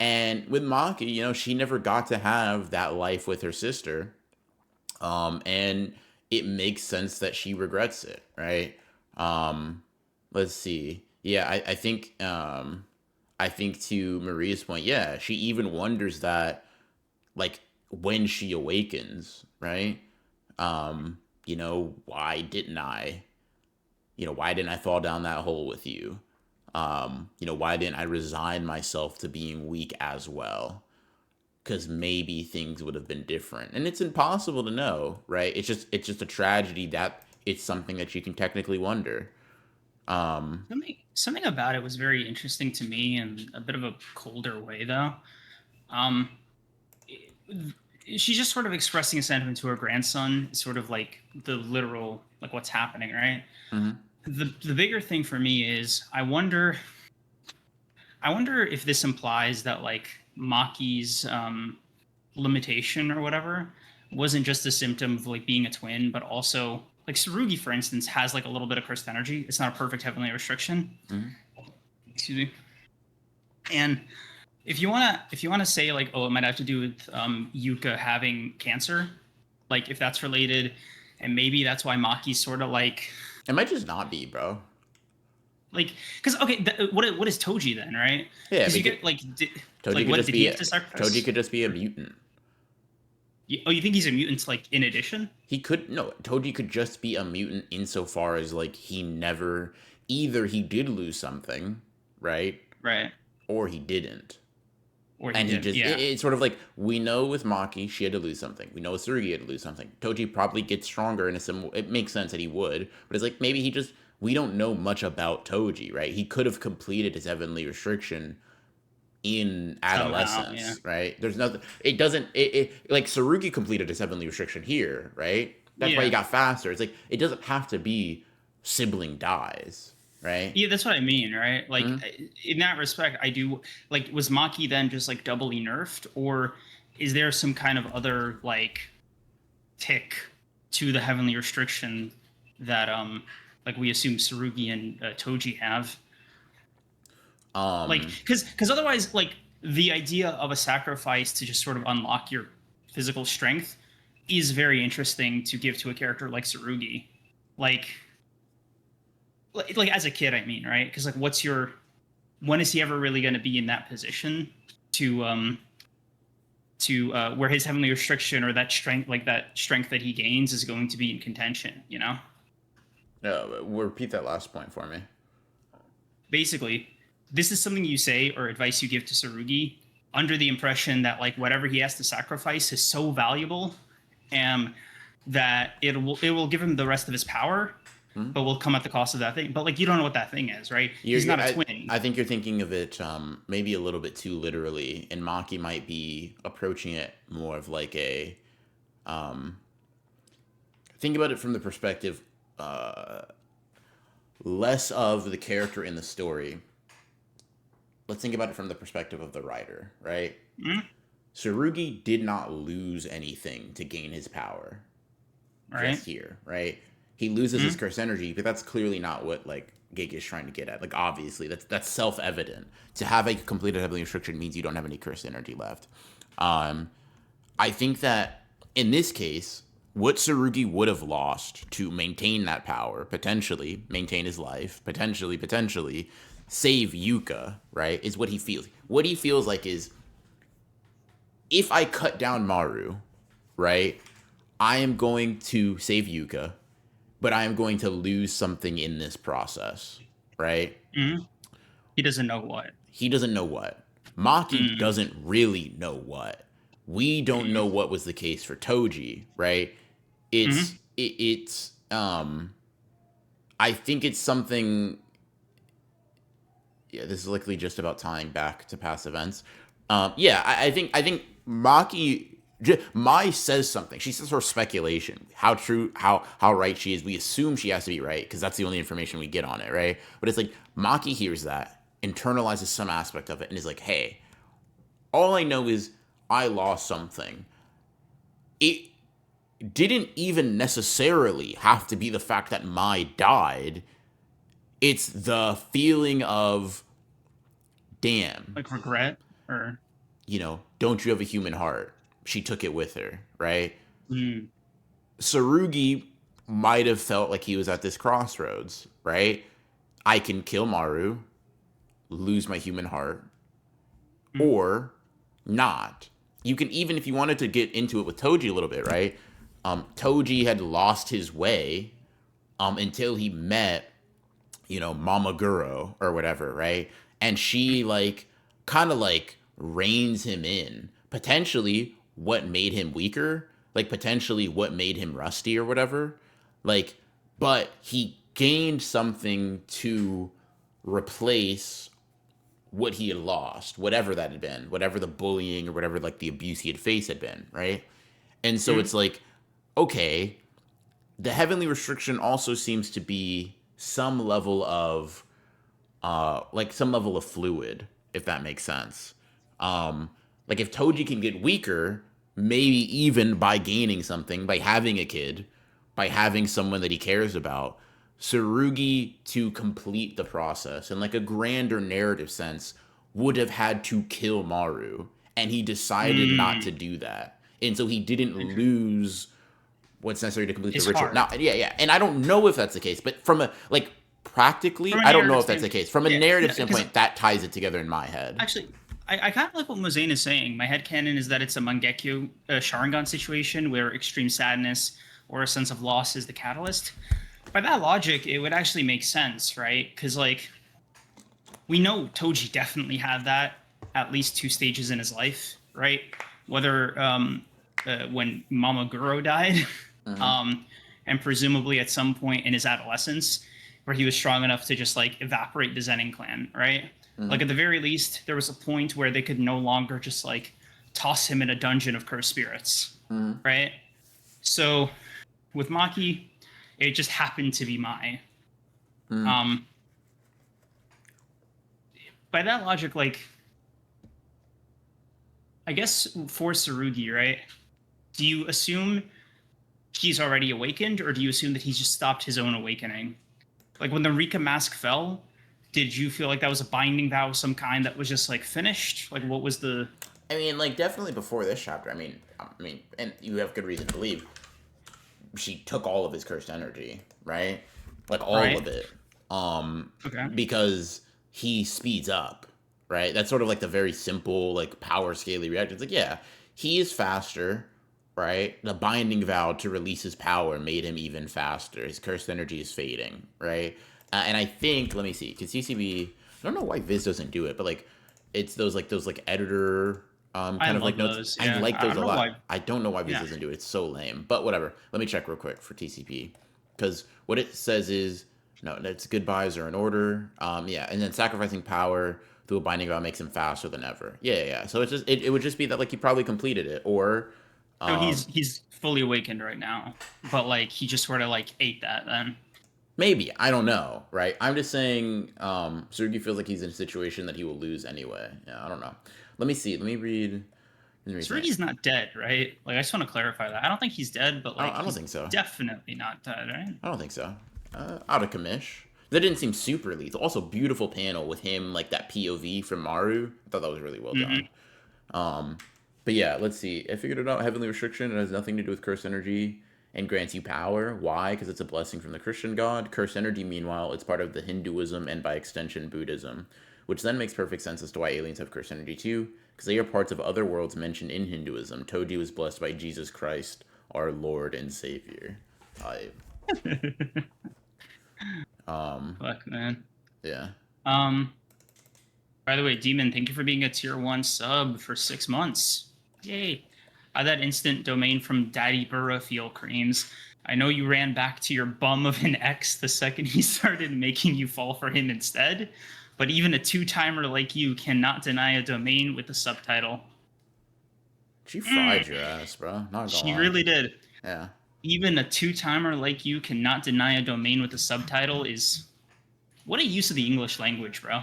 And with Maki, she never got to have that life with her sister. And it makes sense that she regrets it, right? Um, let's see. Yeah, I think to Maria's point, yeah, she even wonders that, like, when she awakens, right? Why didn't I? Why didn't I fall down that hole with you? Why didn't I resign myself to being weak as well? Because maybe things would have been different, and it's impossible to know, right? It's just a tragedy that it's something that you can technically wonder. um Something about it was very interesting to me in a bit of a colder way, though. Um, she's just sort of expressing a sentiment to her grandson, sort of like the literal, like what's happening, right? mhm. The bigger thing for me is I wonder if this implies that like Maki's limitation or whatever wasn't just a symptom of like being a twin, but also like Tsurugi, for instance, has like a little bit of cursed energy. It's not a perfect heavenly restriction. Mhm. Excuse me. And if you wanna say like, oh, it might have to do with Yuka having cancer, like if that's related, and maybe that's why Maki's sort of It might just not be, bro. like because okay, what is Toji then, right? Yeah, Because you because get like Toji like could what just did he be have to Toji sacrifice? could just be a mutant. Oh, you think he's a mutant like in addition? He could no Toji could just be a mutant insofar as like he never either he did lose something, right? Right. Or he didn't. Or he And he did. just Yeah. it's sort of like we know with Maki she had to lose something. We know with Tsurugi had to lose something. Toji probably gets stronger in a similar. It makes sense that he would, but it's like maybe he just we don't know much about Toji, right? He could have completed his heavenly restriction in Somehow. Yeah. adolescence, right? There's nothing. It doesn't. It like Tsurugi completed his heavenly restriction here, right? That's why he Yeah. got faster. It's like it doesn't have to be sibling dies, right? Yeah, that's what I mean, right? Like Mhm. in that respect, I do like was Maki then just like doubly nerfed, or is there some kind of other like tick to the heavenly restriction that like we assume Tsurugi and Toji have? Like Um. because otherwise like the idea of a sacrifice to just sort of unlock your physical strength is very interesting to give to a character like Tsurugi. like as a kid, I mean, right? Because like, when is he ever really going to be in that position to where his heavenly restriction or that strength, like that strength that he gains, is going to be in contention? You know, No, repeat that last point for me. basically, this is something you say or advice you give to Sarugi under the impression that like whatever he has to sacrifice is so valuable, and that it will give him the rest of his power, Hmm? but will come at the cost of that thing. But like, you don't know what that thing is, right? You're, He's you're, not a twin. I think you're thinking of it maybe a little bit too literally, and Maki might be approaching it more of like a um, think about it from the perspective less of the character in the story. Let's think about it from the perspective of the writer, right? Mm, Tsurugi did not lose anything to gain his power right? just here, right? He loses his Mm, curse energy, but that's clearly not what like Gege is trying to get at. Like obviously, that's self evident. To have a completed heavenly restriction means you don't have any curse energy left. Um, I think that in this case, what Tsurugi would have lost to maintain that power, potentially maintain his life, potentially save Yuka, right, is what he feels. What he feels like is if I cut down Maru, right, I am going to save Yuka, but I am going to lose something in this process, right? mm. He doesn't know what. He doesn't know what. Maki Mm, doesn't really know what. We don't know mm, what was the case for Toji, right? mm. It's I think it's something. Yeah, this is likely just about tying back to past events. Yeah, I think Maki Mai says something. She says her speculation. How true, how right she is. We assume she has to be right because that's the only information we get on it, right? But it's like Maki hears that, internalizes some aspect of it, and is like, "Hey, all I know is I lost something. It didn't even necessarily have to be the fact that Mai died. It's the feeling of, damn, Like regret or. don't you have a human heart? She took it with her, right? Mm, Sarugi might have felt like he was at this crossroads, right? I can kill Maru, lose my human heart, mm, or not. You can, even if you wanted to get into it with Toji a little bit, right? Toji had lost his way until he met, Mama Guro or whatever, right? And she like kind of like reins him in. Potentially what made him weaker, like potentially what made him rusty or whatever. Like, but he gained something to replace what he had lost, whatever that had been, whatever the bullying or whatever like the abuse he had faced had been, right? And so mm. it's like, okay, the heavenly restriction also seems to be some level of like some level of fluid, if that makes sense. Like if Toji can get weaker, maybe even by gaining something, by having a kid, by having someone that he cares about, Tsurugi to complete the process in like a grander narrative sense would have had to kill Maru, and he decided not to Mm. do that, and so he didn't Inter- lose what's necessary to complete the His ritual. Now, heart. yeah, and I don't know if that's the case, but from a like practically, From a I don't know narrative if that's the standpoint, case. From a yeah, narrative because standpoint, that ties it together in my head. actually, I kind of like what Mozane is saying. My headcanon is that it's a Mangekyo Sharingan situation where extreme sadness or a sense of loss is the catalyst. By that logic, it would actually make sense, right? Because like we know Toji definitely had that at least two stages in his life, right? Whether when Mama Guro died, Mm-hmm. um, and presumably at some point in his adolescence, where he was strong enough to just like evaporate the Zenin clan, right? Mm-hmm. Like at the very least, there was a point where they could no longer just like toss him in a dungeon of cursed spirits, Mm-hmm. right? So with Maki, it just happened to be Mai. Mm-hmm. Um, by that logic, like I guess for Sarugi, right? Do you assume he's already awakened, or do you assume that he's just stopped his own awakening? Like when the Rika mask fell, did you feel like that was a binding vow of some kind that was just like finished? Like what was the. I mean, like definitely before this chapter. I mean, and you have good reason to believe she took all of his cursed energy, right? Like all Right. of it. Okay. Because he speeds up, right? That's sort of like the very simple, like power scaly reaction. It's like, yeah, he is faster, right? The binding vow to release his power made him even faster. His cursed energy is fading, right? And I think, let me see, because CCB, I don't know why Viz doesn't do it, but like, it's those like editor I kind of like love notes. those. I Yeah. like I those don't a know why. lot. I don't know why Viz Yeah. doesn't do it. It's so lame. But whatever. Let me check real quick for TCP. Because what it says is no, it's goodbyes are in order. Yeah, and then sacrificing power through a binding vow makes him faster than ever. Yeah, yeah. Yeah. So it's just it would just be that like he probably completed it, or So um he's fully awakened right now, but like he just sort of like ate that then. maybe I don't know, right? I'm just saying. Surugi feels like he's in a situation that he will lose anyway. Yeah, I don't know. Let me see. Let me read. Let me read something. Surugi's not dead, right? Like I just want to clarify that. I don't think he's dead, but like I don't he's think so. definitely not dead, right? I don't think so. Out of commish. That didn't seem super lethal. Also, beautiful panel with him, like that POV from Maru. I thought that was really well done. Mm-hmm. Um, but yeah, let's see. I figured it out. Heavenly restriction. It has nothing to do with cursed energy and grants you power. Why? Because it's a blessing from the Christian god. Cursed energy, meanwhile, it's part of the Hinduism and by extension Buddhism, which then makes perfect sense as to why aliens have cursed energy too, because they are parts of other worlds mentioned in Hinduism. Toji was blessed by Jesus Christ, our Lord and Savior. I Fuck man. yeah. Um. By the way, Demon, thank you for being a tier 1 sub for 6 months. Yay. I had that instant domain from Daddy Burra Feel Creams. I know you ran back to your bum of an ex the second he started making you fall for him instead, but even a two-timer like you cannot deny a domain with the subtitle. She fried your ass, bro. Not gonna She lie. really did. Yeah. Even a two-timer like you cannot deny a domain with a subtitle is... What a use of the English language, bro.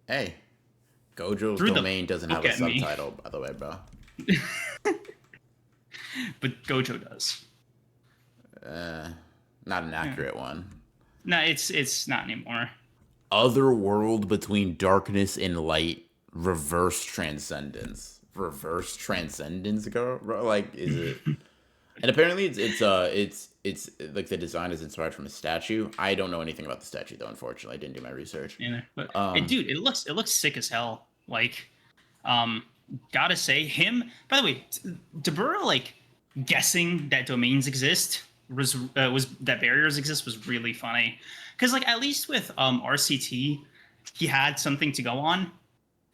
Hey, Gojo's Threw the domain doesn't have book a at me. subtitle, by the way, bro. But Gojo does. Uh, Not an Yeah. accurate one. No, it's not anymore. Other world between darkness and light, reverse transcendence. Reverse transcendence, bro? Like, is it? And apparently, it's like the design is inspired from a statue. I don't know anything about the statue though. Unfortunately, I didn't do my research. Either. But Um, dude, it looks sick as hell. Like, um, gotta say, him. By the way, Dabura like guessing that domains exist was that barriers exist was really funny. Because like at least with RCT, he had something to go on.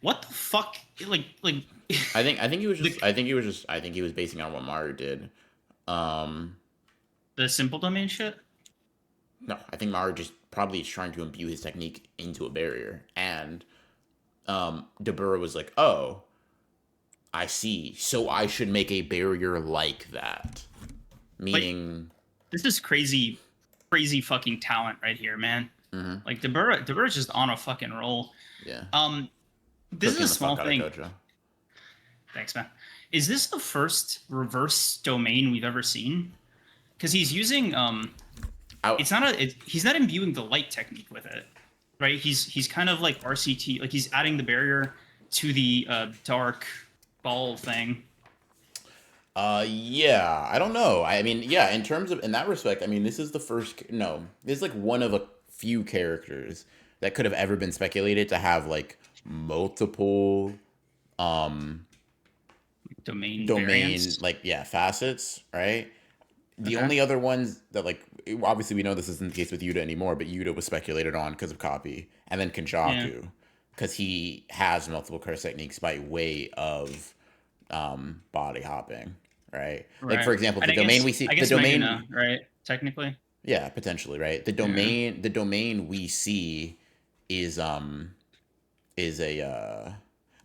What the fuck? Like I think he was the just I think he was basing on what Maru did. Um, the simple domain shit. no, I think Maru just probably is trying to imbue his technique into a barrier, and Dabura was like, "Oh, I see. So I should make a barrier like that." Like Meaning, this is crazy, crazy fucking talent right here, man. mm-hmm, Like Dabura's just on a fucking roll. yeah, Um, this is cooking a the small fuck out of thing. Gojo. Thanks, man. Is this the first reverse domain we've ever seen? Because he's using I, it's not he's not imbuing the light technique with it, right? He's kind of like RCT, like he's adding the barrier to the dark ball thing. yeah, I don't know. I mean, yeah, in terms of in that respect, I mean, this is the first. No, this is like one of a few characters that could have ever been speculated to have like multiple um Domain domain variants. like yeah facets, right? The Okay. only other ones that like obviously we know this isn't the case with Yuta anymore, but Yuta was speculated on because of copy, and then Yeah. Kenjaku because he has multiple curse techniques by way of body hopping, right? Like Right. for example, And the domain we I see, the guess domain, Mayuna, right? Technically. yeah, potentially, right? Yeah. The domain we see is is a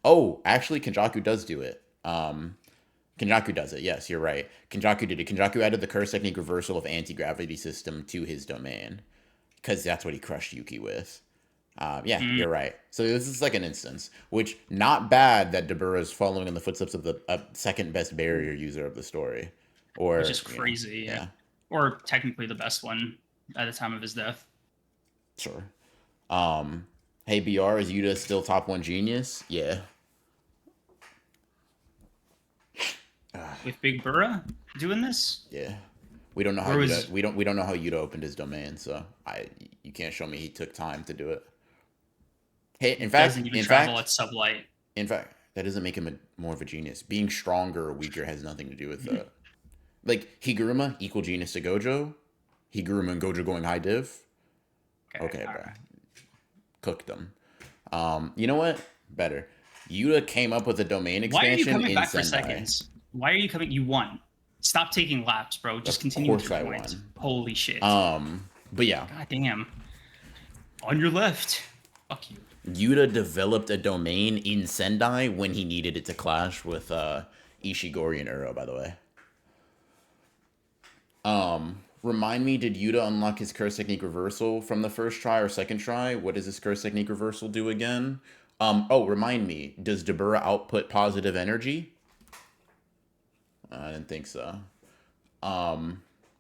oh, actually Kenjaku does do it. Kenjaku does it. Yes, you're right. Kenjaku did it. Kenjaku added the curse technique reversal of anti-gravity system to his domain because that's what he crushed Yuki with. Yeah, Mm, you're right. So this is like an instance, which not bad that Dabura is following in the footsteps of the second best barrier user of the story, which or is crazy. Yeah. yeah, Or technically the best one at the time of his death. sure. Um, hey Br, is Yuta still top one genius? Yeah. With Big Burra doing this? Yeah. We don't know how Where was we don't know how Yuta opened his domain, so I you can't show me he took time to do it. Hey, he doesn't even travel at sublight. in fact, that doesn't make him more of a genius. Being stronger or weaker has nothing to do with that. Like Higuruma equal genius to Gojo, Higuruma and Gojo going high div. Okay, Okay, all bro, right. cooked them. You know what? Better. Yuta came up with a domain Why are you expansion coming in back for Sendai. seconds? Why are you coming? You won. Stop taking laps, bro. Of Just continue with course your I points. won. Holy shit. But yeah, God damn. On your left. Fuck you. Yuta developed a domain in Sendai when he needed it to clash with Ishigori and Uro, by the way. Remind me, did Yuta unlock his curse technique reversal from the first try or second try? What does his curse technique reversal do again? Remind me, does Dabura output positive energy? I didn't think so.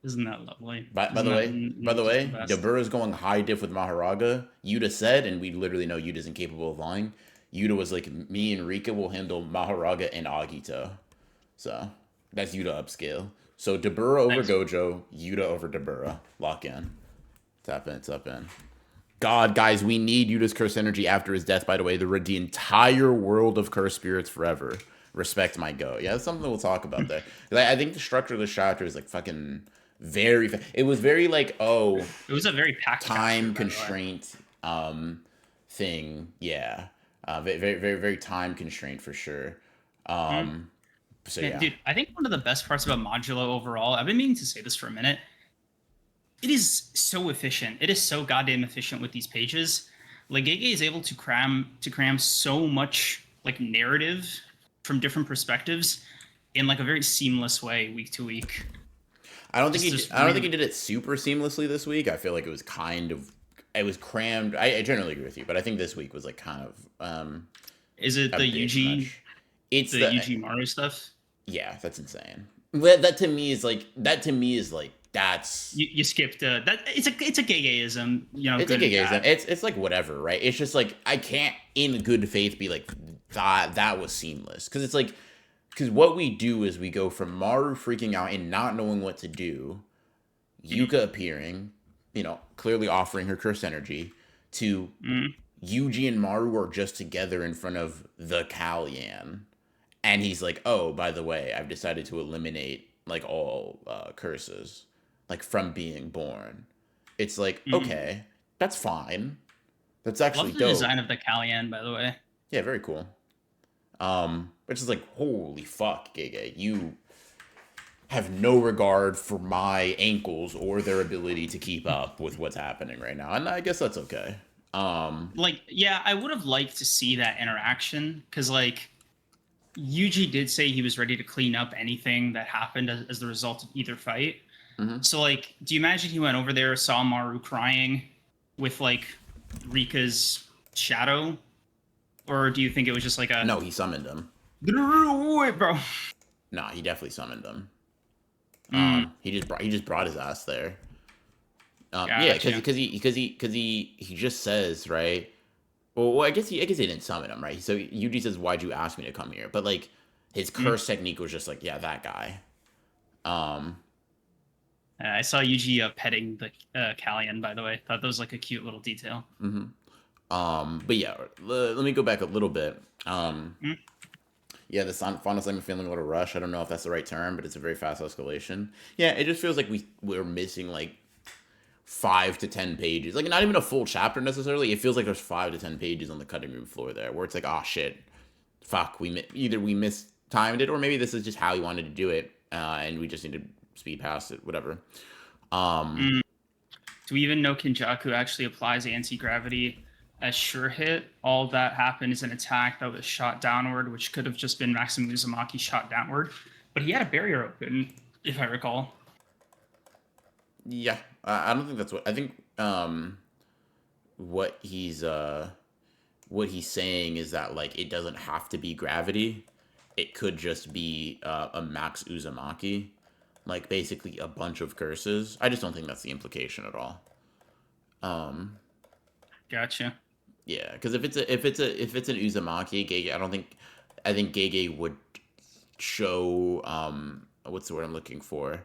Isn't that lovely? By Isn't the that way, just the best? Dabura's going high diff with Maharaga. Yuta said, and we literally know Yuta's incapable of lying. Yuta was like, me and Rika will handle Maharaga and Agito. So that's Yuta upscale. So Dabura over Nice. Gojo, Yuta over Dabura. Lock in. Tap in, tap in. God, guys, we need Yuta's curse energy after his death, by the way. The entire world of curse spirits forever. Respect my go. Yeah, that's something we'll talk about there. 'Cause I think the structure of the chapter is like fucking very. It was very like, oh, It was a very packed chapter, time by the way. constraint thing. Yeah. Very, very, very, very time constraint for sure. So Yeah, yeah. dude, I think one of the best parts about Modulo overall, I've been meaning to say this for a minute. It is so efficient. It is so goddamn efficient with these pages. Like Gege is able to cram so much like narrative from different perspectives in like a very seamless way week to week. I don't think Just I don't think really he did it super seamlessly this week. I feel like it was crammed. I generally agree with you, but I think this week was like kind of is it a the bit Yuji much. It's the Yuji Maru stuff? yeah, that's insane. That to me is like that's You skipped that it's a Gegeism, you know, it's a good and gig. bad. It's like whatever, right? It's just like I can't in good faith be like that was seamless because it's like because what we do is we go from Maru freaking out and not knowing what to do, Yuka appearing, clearly offering her curse energy, to Yuji and Maru are just together in front of the Kalyan. And he's like, oh, by the way, I've decided to eliminate like all curses, like from being born. It's like, okay, that's fine. That's actually Love the dope. design of the Kalyan, by the way. Yeah, very cool. Which is like, holy fuck, Gege, you have no regard for my ankles or their ability to keep up with what's happening right now, and I guess that's okay. Like, yeah, I would have liked to see that interaction because, like, Yuji did say he was ready to clean up anything that happened as the result of either fight. So, like, do you imagine he went over there, saw Maru crying with like Rika's shadow, or do you think it was just like a No, he summoned him. bro? Nah, he definitely summoned him. He just brought his ass there. Yeah, Gotcha. because he just says, right. Well, I guess he didn't summon him, right? So Yuji says, "Why'd you ask me to come here?" But like his curse technique was just like, yeah, that guy. I saw Yuji petting the Kalyan, by the way. Thought that was like a cute little detail. But yeah, let me go back a little bit. Yeah, the final segment feeling a little rush. I don't know if that's the right term, but it's a very fast escalation. Yeah, it just feels like we're missing like 5 to 10 pages. Like not even a full chapter necessarily. It feels like there's 5 to 10 pages on the cutting room floor there, where it's like, oh shit, fuck, either we mistimed it, or maybe this is just how he wanted to do it, and we just need to speed past it. Whatever. Do we even know Kinjaku actually applies anti-gravity as sure hit? All that happened is an attack that was shot downward, which could have just been Maxim Uzumaki shot downward. But he had a barrier open, if I recall. Yeah, I don't think that's what I think. What he's saying is that like it doesn't have to be gravity. It could just be a Max Uzumaki, like basically a bunch of curses. I just don't think that's the implication at all. Gotcha. Yeah, because if it's an Uzumaki, I think Gege would show what's the word I'm looking for?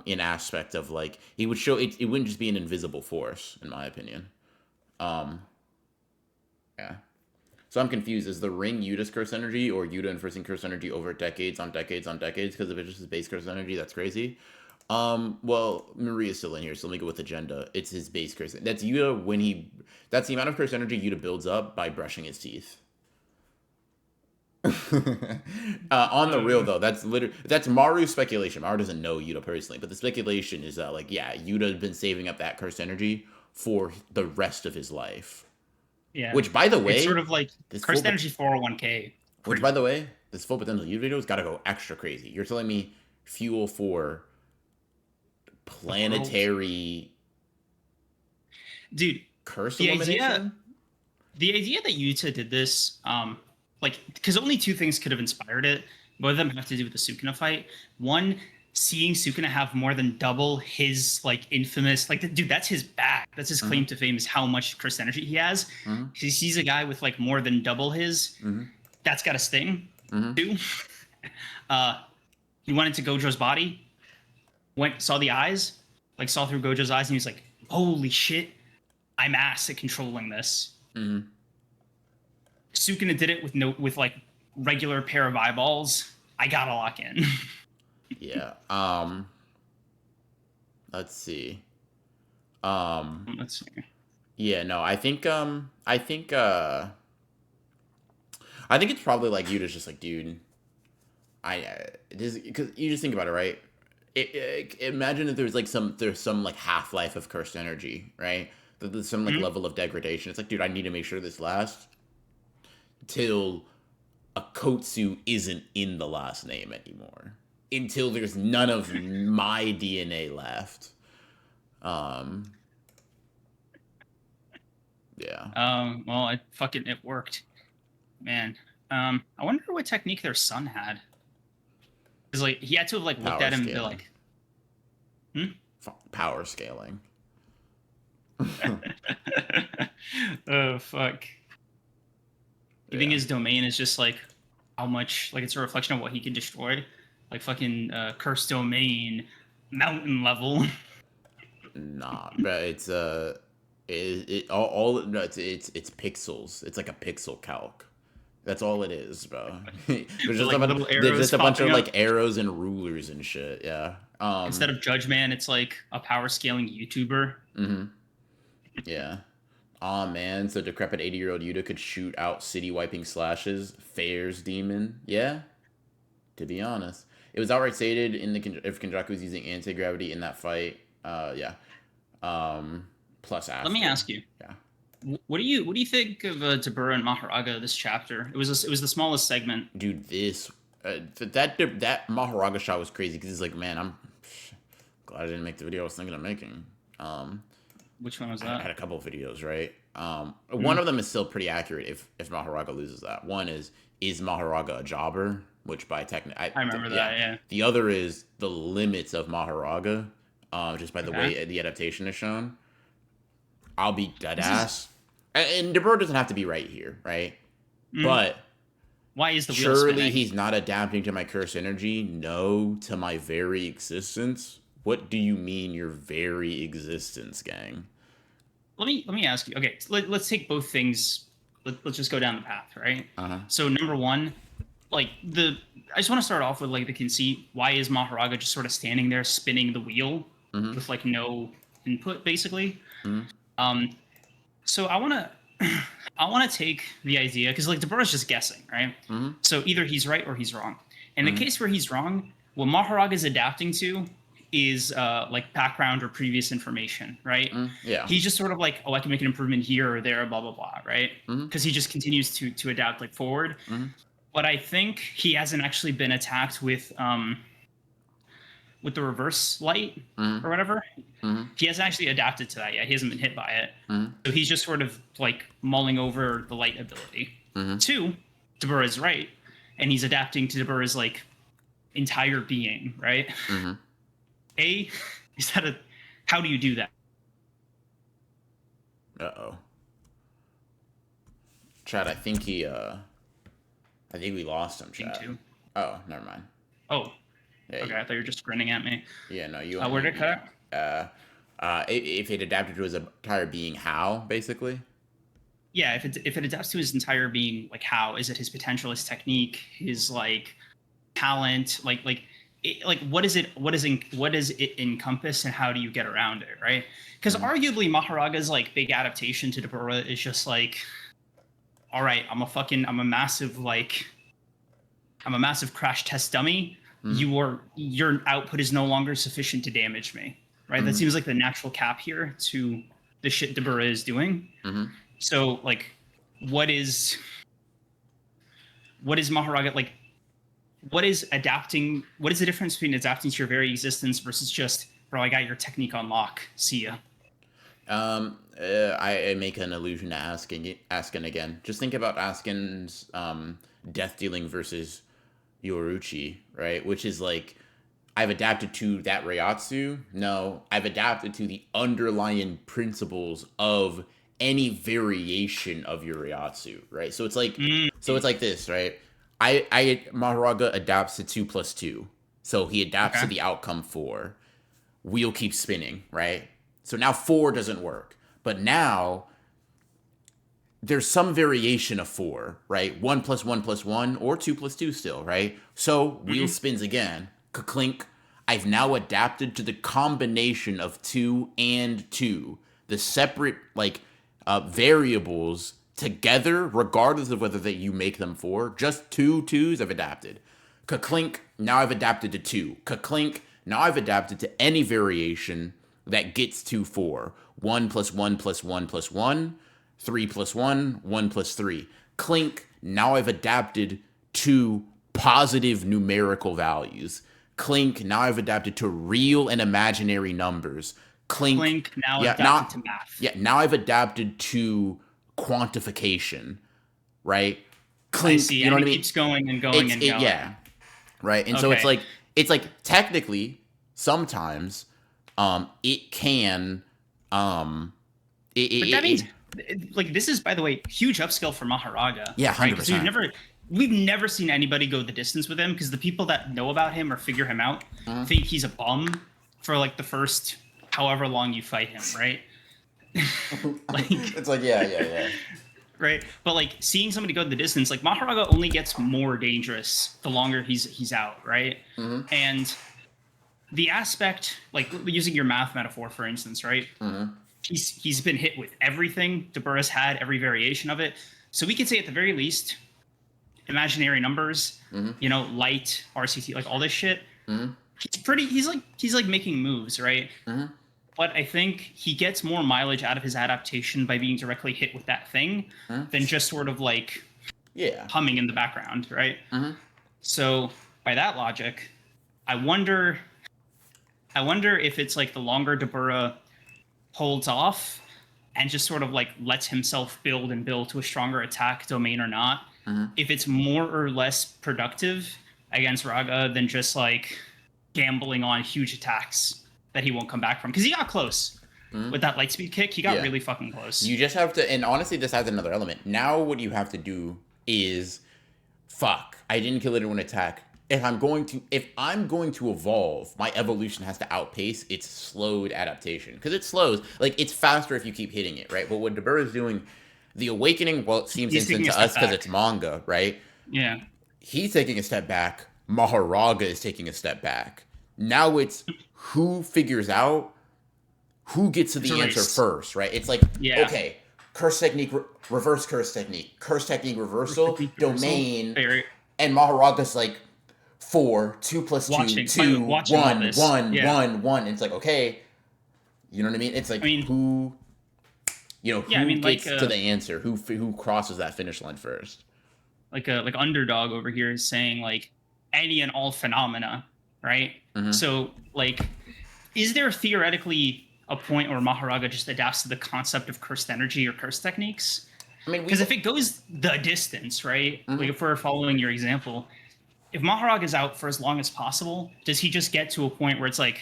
in aspect of like he would show it. It wouldn't just be an invisible force, in my opinion. Um, yeah. So I'm confused. Is the ring Yuta's curse energy or Yuta enforcing curse energy over decades on decades on decades? Because if it's just his base curse energy, that's crazy. Well, Maria's still in here, so let me go with agenda. It's his base curse. That's Yuta when he. That's the amount of curse energy Yuta builds up by brushing his teeth. On the real though, that's Maru's speculation. Maru doesn't know Yuta personally, but the speculation is that like yeah, Yuta's been saving up that cursed energy for the rest of his life. Yeah. Which by the It's sort way, of like this cursed energy 401k. which by the way, this full potential Yuta video's got to go extra crazy. You're telling me fuel for planetary dude curse the elimination? idea that Yuta did this, like, because only two things could have inspired it. Both of them have to do with the Sukuna fight. One, seeing Sukuna have more than double his like infamous, like, dude, that's his back. That's his claim to fame, is how much cursed energy he has. He sees a guy with like more than double his. That's got a sting. Two, he went into Gojo's body, saw the eyes, like saw through Gojo's eyes, and he was like, "Holy shit, I'm ass at controlling this." Sukuna did it with like regular pair of eyeballs. I gotta lock in. Yeah. Let's see. Let's see. Yeah, no, I think it's probably like you just like, dude, because you just think about it, right? Imagine if there's some like half life of cursed energy, right? That there's some like level of degradation. It's like, dude, I need to make sure this lasts till a Kotsu isn't in the last name anymore. Until there's none of my DNA left. Yeah. Well, it worked, man. I wonder what technique their son had. Because like he had to have like looked Power at him and be scaling. like, Power scaling. oh fuck. You think his domain is just like how much, like it's a reflection of what he can destroy, like fucking cursed domain, mountain level. Nah, but it's all no, it's pixels. It's like a pixel calc. That's all it is, bro. There's just Like little arrows a bunch of popping up. like arrows and rulers and shit. Yeah. Instead of Judge Man, it's like a power scaling YouTuber. Yeah. Aw, man. So decrepit 80-year-old Yuta could shoot out city wiping slashes. Fair's demon. Yeah. To be honest, it was outright stated in the if Kenjaku was using anti gravity in that fight. Yeah. Plus after. Let me ask you. Yeah. What do you think of Dabura and Maharaga this chapter? It was the smallest segment. Dude, this that Maharaga shot was crazy because he's like, man, I'm glad I didn't make the video I was thinking of making. Which one was that? I had a couple of videos, right? One of them is still pretty accurate if Maharaga loses that. One is Maharaga a jobber? Which by technique, I remember that. Yeah. The other is the limits of Maharaga, just by the way the adaptation is shown. I'll be dead ass. And Dabura doesn't have to be right here, right? But why is the wheel surely spinning? he's not adapting to my curse energy? No, to my very existence? What do you mean your very existence, gang? Let me ask you. Okay, let's take both things. Let's just go down the path, right? So number one, like I just want to start off with like the conceit. Why is Maharaga just sort of standing there spinning the wheel with like no input, basically? So I want to take the idea, because like Dabura's just guessing, right? So either he's right or he's wrong. In the case where he's wrong, what Maharaga is adapting to is like background or previous information, right? Yeah. He's just sort of like, oh, I can make an improvement here or there, blah blah blah, right? Because he just continues to adapt like forward. But I think he hasn't actually been attacked with the reverse light or whatever. He hasn't actually adapted to that yet. He hasn't been hit by it. So he's just sort of like mulling over the light ability. Two, Dabura is right, and he's adapting to Dabura's like entire being, right? How do you do that? Uh-oh. Chad, I think we lost him, Chad. Oh, never mind. Oh, Yeah, Okay, I thought you were just grinning at me. yeah, no, you Where only did it cut out? if it adapted to his entire being, how basically? Yeah, if it adapts to his entire being, like how is it his potential, his technique, his like talent, like what does it encompass and how do you get around it, right? Because Mm-hmm. arguably Maharaga's like big adaptation to Dabura is just like, all right, I'm a massive crash test dummy. Mm-hmm. Your output is no longer sufficient to damage me, right? That Mm-hmm. seems like the natural cap here to the shit Dabura is doing. Mm-hmm. So like, what is what is Maharaga like? What is adapting? What is the difference between adapting to your very existence versus just, bro, I got your technique on lock. See ya. I make an allusion to Askin again. Just think about Askin's death dealing versus Yoruchi, right? Which is like, I've adapted to that Reiatsu. No, I've adapted to the underlying principles of any variation of your Reiatsu, right? Mm, So it's like this, right? I Maharaga adapts to 2+2. So he adapts to okay. the outcome 4. Wheel keeps spinning, right? So now 4 doesn't work. But now there's some variation of 4, right? 1+1+1 or 2+2 still, right? So wheel Mm-hmm. spins again. Clink. I've now adapted to the combination of 2 and 2. The separate, like, variables together, regardless of whether that you make them 4. Just 2 2s I've adapted. Clink. Now I've adapted to 2. Clink. Now I've adapted to any variation that gets to 4. 1+1+1+1. 3+1, 1+3. Clink, now I've adapted to positive numerical values. Clink, now I've adapted to real and imaginary numbers. Clink, Clink now yeah, adapted to math. now I've adapted to quantification, right? I Clink, see, you know and what I it mean? keeps going and going and Yeah, going. right. And so Okay, it's like technically sometimes it can but that means it like this is, by the way, huge upskill for Maharaga, yeah, right? hundred Because percent. we've never seen anybody go the distance with him, because the people that know about him or figure him out think he's a bum for like the first however long you fight him, right? Like, It's like yeah. right? But like seeing somebody go the distance, like Maharaga only gets more dangerous the longer he's out, right? Mm-hmm. And the aspect, like using your math metaphor, for instance, right? Mm-hmm. He's been hit with everything Dabura's had, every variation of it. So we could say at the very least, imaginary numbers, Mm-hmm. light, RCT, like all this shit. Mm-hmm. He's like making moves, right? Mm-hmm. But I think he gets more mileage out of his adaptation by being directly hit with that thing Mm-hmm. than just sort of like Yeah. humming in the background, right? Mm-hmm. So by that logic, I wonder if it's like the longer Dabura holds off and just sort of like lets himself build and build to a stronger attack domain or not, Mm-hmm. if it's more or less productive against Raga than just like gambling on huge attacks that he won't come back from. Because he got close with that lightspeed kick. He got Yeah. really fucking close. You just have to, and honestly, this adds another element. Now, what you have to do is, fuck, I didn't kill it in one attack. If I'm going to evolve, my evolution has to outpace its slowed adaptation, because it slows. Like, it's faster if you keep hitting it, right? But what Dabura is doing, the awakening, well, it seems He's instant taking a to step us because back. it's manga, right? Yeah. He's taking a step back. Maharaga is taking a step back. Now it's who figures out who gets to It's the a answer race. first, right? It's like, Yeah. okay, curse technique, reverse curse technique, reversal, domain, Very and Maharaga's like 4, 2+2, 2, watching all 1, this. 1, Yeah. 1, 1. And it's like, okay, you know what I mean? It's like, I mean, who, yeah, I who mean, gets like to the answer, who crosses that finish line first. like underdog over here is saying like any and all phenomena, right? Mm-hmm. So like, is there theoretically a point where Maharaga just adapts to the concept of cursed energy or cursed techniques? I mean, Because if it goes the distance, right? Mhm. Like if we're following your example, if Maharaga is out for as long as possible, does he just get to a point where it's like,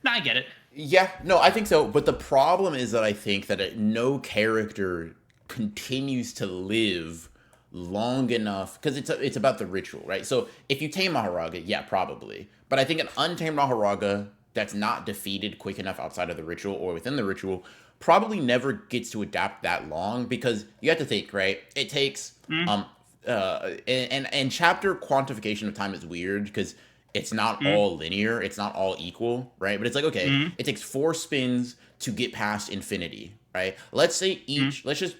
nah, I get it. Yeah, no, I think so. But the problem is that I think that no character continues to live long enough because it's about the ritual, right? So if you tame Maharaga, yeah, probably. But I think an untamed Maharaga that's not defeated quick enough outside of the ritual or within the ritual probably never gets to adapt that long because you have to think, right? It takes Mm, and chapter quantification of time is weird because it's not mm, all linear, it's not all equal, right? But it's like okay, mm, it takes 4 spins to get past infinity, right? Let's say mm. each let's just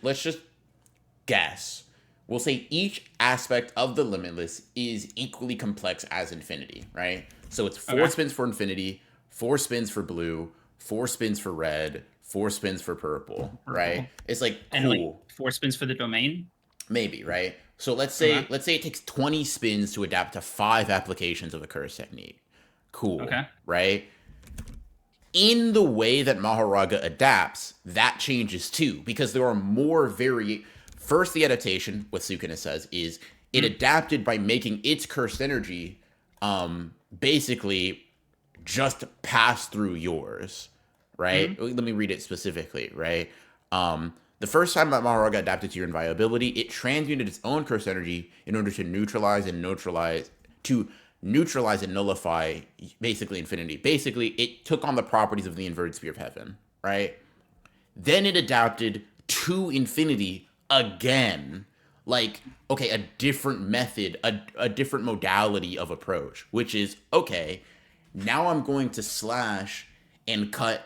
guess. We'll say each aspect of the limitless is equally complex as infinity, right? So it's four Okay. spins for infinity, 4 spins for blue, 4 spins for red, 4 spins for purple, right? Purple. It's like And like cool, 4 spins for the domain. maybe, right? So let's Okay. say let's say it takes 20 spins to adapt to 5 applications of a curse technique. Cool, Okay. right? In the way that Maharaga adapts, that changes too, because there are more First, the adaptation, what Sukuna says, is it Mm, adapted by making its cursed energy basically just pass through yours, right? mm, Let me read it specifically, right? The first time that Maharaga adapted to your inviolability, it transmuted its own cursed energy in order to neutralize and nullify basically infinity. Basically, it took on the properties of the inverted spear of heaven, right? Then it adapted to infinity again. Like, okay, a different method, a different modality of approach, which is okay, now I'm going to slash and cut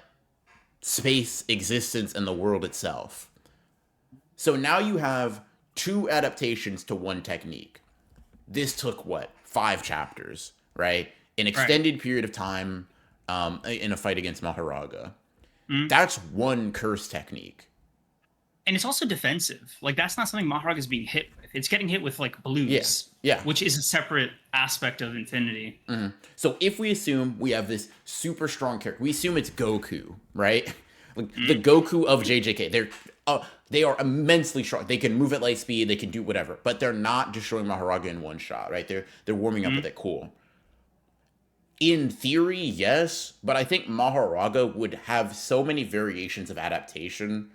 space, existence, and the world itself. So now you have 2 adaptations to one technique. This took what, 5 chapters, right? An right. extended period of time in a fight against Maharaga. Mm. That's one curse technique. And it's also defensive. Like that's not something Maharag is being hit with. It's getting hit with like Yeah, blues, yeah. which is a separate aspect of Infinity. So if we assume we have this super strong character, we assume it's Goku, right? Like the Mm, Goku of JJK. They are immensely strong. They can move at light speed. They can do whatever, but they're not destroying Maharaga in one shot, right? They're warming up mm, with it. Cool. In theory, yes, but I think Maharaga would have so many variations of adaptation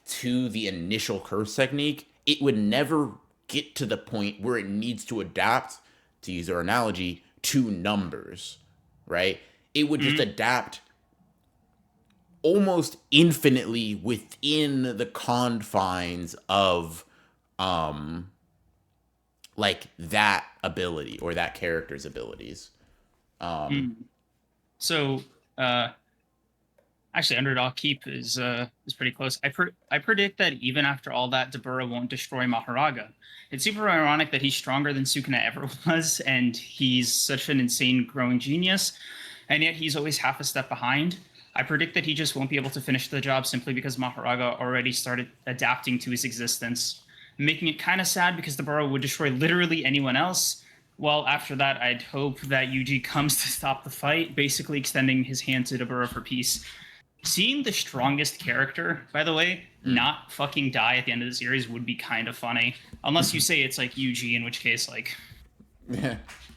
to the initial curse technique, it would never get to the point where it needs to adapt, to use our analogy, to numbers, right? It would just mm. adapt almost infinitely within the confines of um like that ability or that character's abilities. Um Mm. So, uh, actually, Underdog Keep is pretty close. I predict that even after all that, Dabura won't destroy Maharaga. It's super ironic that he's stronger than Sukuna ever was, and he's such an insane growing genius, and yet he's always half a step behind. I predict that he just won't be able to finish the job simply because Maharaga already started adapting to his existence, making it kind of sad because Dabura would destroy literally anyone else. Well, after that, I'd hope that Yuji comes to stop the fight, basically extending his hand to Dabura for peace. Seeing the strongest character, by the way, mm. not fucking die at the end of the series would be kind of funny. Unless you say it's like Yuji, in which case, like,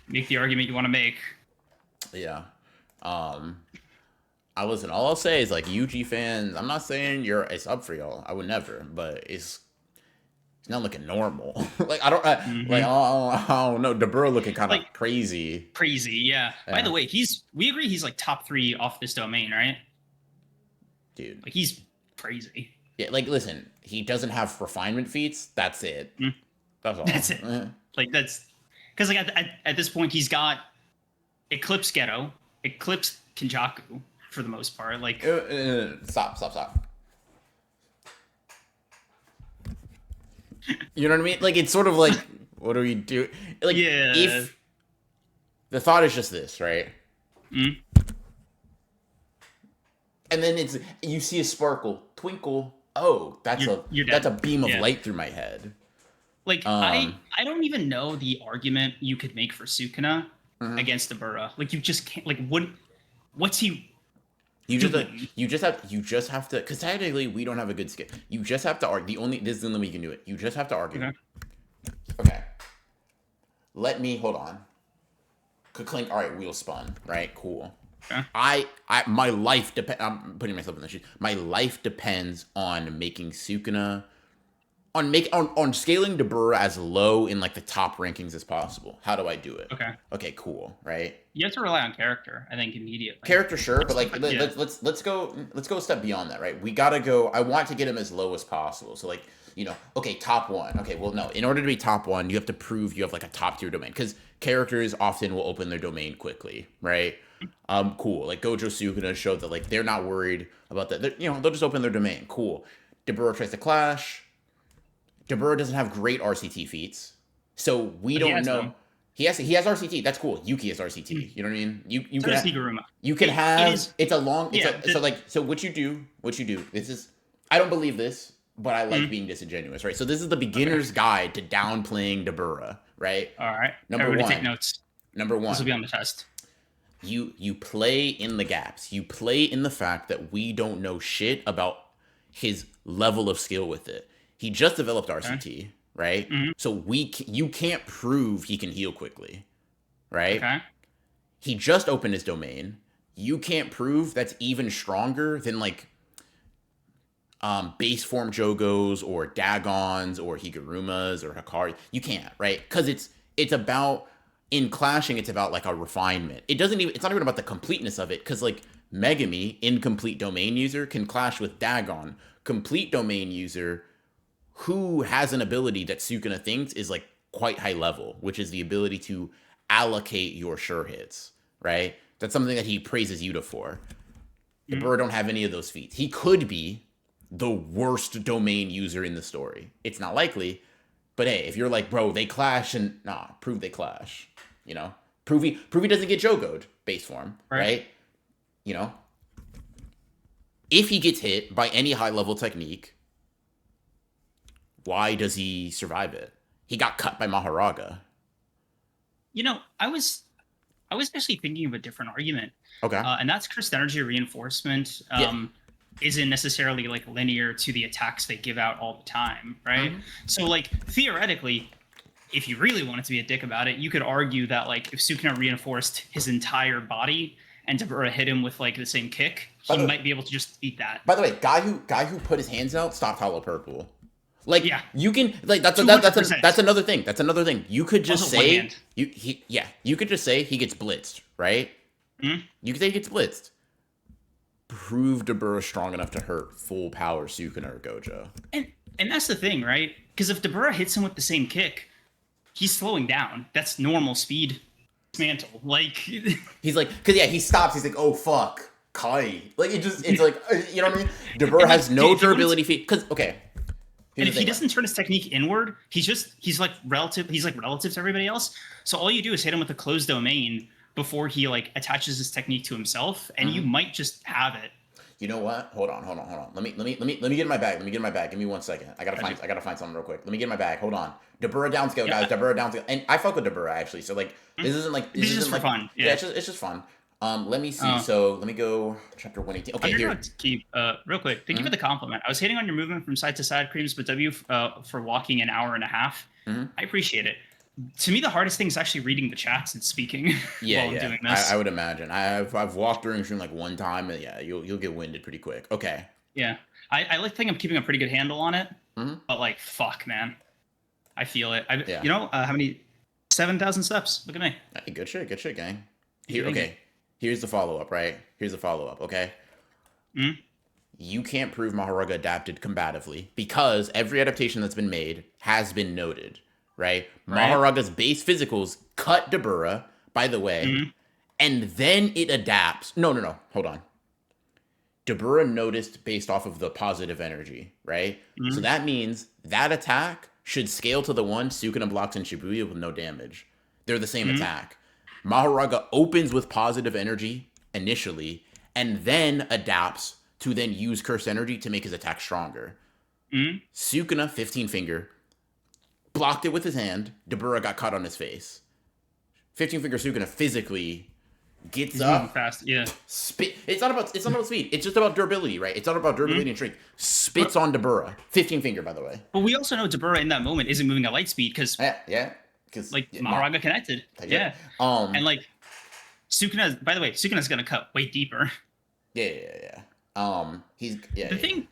make the argument you want to make. Yeah. Um I listen. All I'll say is like UG fans. I'm not saying it's up for y'all. I would never, but it's not looking normal. Like Mm-hmm. I don't know. Dabura looking kind of Like, crazy. crazy, yeah. By the Yeah, way, we agree he's like top three off this domain, right? dude. Like, he's crazy. Yeah, like listen. He doesn't have refinement feats. That's it. Mm, That's all. that's it. Like, that's because, like, at this point, he's got Eclipse Ghetto, Eclipse Kenjaku for the most part. Like, Stop. Stop. Stop. You know what I mean? Like it's sort of like what do we do? Like yeah. if the thought is just this, right? Mm, And then it's you see a sparkle, twinkle. Oh, you're that's dead. a beam of Yeah. light through my head. Like Um, I don't even know the argument you could make for Sukuna mhm. against Dabura. Like you just can't. Like what's he You just doing? you just have to because technically we don't have a good skill. You just have to argue. The only this is the only way you can do it. You just have to argue. Okay. Okay, let me hold on. Clink. All right, wheel spun. Right, cool. Okay. My life depend. I'm putting myself in the shoes. My life depends on making Sukuna on scaling Dabura as low in like the top rankings as possible. How do I do it? Okay. Okay, cool, right? You have to rely on character, I think, immediately. Character, sure, but like Yeah. let's go a step beyond that, right? We gotta go. I want to get him as low as possible. So like okay, top one. Okay, well no, in order to be top one, you have to prove you have like a top tier domain because characters often will open their domain quickly, right? Cool. Like Gojo Sukuna showed that like they're not worried about that. They'll just open their domain. Cool. Dabura tries to clash. Dabura doesn't have great RCT feats, so we don't know. Them. He has RCT. That's cool. Yuki has RCT. You know what I mean? You so can does Higuruma. You can have. It's a long. So what you do. This is. I don't believe this, but I like being disingenuous, right? So this is the beginner's guide to downplaying Dabura, right? All right. Number one. Take notes. Number one. This will be on the test. You play in the gaps. You play in the fact that we don't know shit about his level of skill with it. He just developed RCT, right? So you can't prove he can heal quickly, right? Okay. He just opened his domain. You can't prove that's even stronger than like base form Jogos or Dagons or Higurumas or Hikari. You can't, right? Because it's about in clashing. It's about like a refinement. It's not even about the completeness of it. Because like Megami, incomplete domain user, can clash with Dagon, complete domain user, who has an ability that Sukuna thinks is like quite high level, which is the ability to allocate your sure hits, right? That's something that he praises Yuta for. Dabura don't have any of those feats. He could be the worst domain user in the story. It's not likely, but hey, if you're like, bro, they clash and prove they clash. Prove he doesn't get Jogoed base form, right? If he gets hit by any high level technique, why does he survive it? He got cut by Maharaga. I was actually thinking of a different argument. Okay. And that's cursed energy reinforcement isn't necessarily like linear to the attacks they give out all the time, right? So like theoretically, if you really wanted to be a dick about it, you could argue that like if Sukuna reinforced his entire body and Dabura hit him with like the same kick, he might be able to just eat that. By the way, guy who put his hands out stopped Hollow Purple. Like you can like that's another thing. That's another thing. You could just say you could just say he gets blitzed, right? You could say he gets blitzed. Prove Dabura strong enough to hurt full power Sukuna or Gojo. And that's the thing, right? Because if Dabura hits him with the same kick, he's slowing down. That's normal speed. Mantle. Like he's like, because he stops. He's like, oh fuck, Kai. Like it's like you know what I mean. Dabura has no durability feat. Because and if he doesn't turn his technique inward, he's like relative to everybody else. So all you do is hit him with a closed domain before he like attaches his technique to himself, and you might just have it. You know what? Hold on. Let me get in my bag. Give me 1 second. I gotta find something real quick. Let me get in my bag. Hold on. Dabura downscale, guys. Dabura downscale, and I fuck with Dabura actually. So like this isn't like this is just for fun. Yeah, it's just fun. Let me see. So let me go chapter 118. Okay, here. Keep real quick. Thank you for the compliment. I was hating on your movement from side to side, Creams, but W for walking an hour and a half. I appreciate it. To me, the hardest thing is actually reading the chats and speaking while I'm doing this. I would imagine. I've walked during stream like one time, and you'll get winded pretty quick. Okay. Yeah, I think I'm keeping a pretty good handle on it, but like, fuck, man, I feel it. How many 7,000 steps? Look at me. Hey, good shit, gang. Here's the follow up, right? Okay. You can't prove Maharaga adapted combatively because every adaptation that's been made has been noted. Right? Maharaga's base physicals cut Dabura, by the way, and then it adapts. No. Hold on. Dabura noticed based off of the positive energy, right? So that means that attack should scale to the one Sukuna blocks in Shibuya with no damage. They're the same attack. Maharaga opens with positive energy initially, and then adapts to then use cursed energy to make his attack stronger. Sukuna, 15 finger, blocked it with his hand. Dabura got caught on his face. 15 finger Sukuna physically gets up fast. Yeah. It's not about speed. It's just about durability, right? It's not about durability and strength. Spits on Dabura. 15 finger, by the way. But we also know Dabura in that moment isn't moving at light speed because because Maharaga connected. Yeah. And like Sukuna. By the way, Sukuna's gonna cut way deeper. Yeah. The thing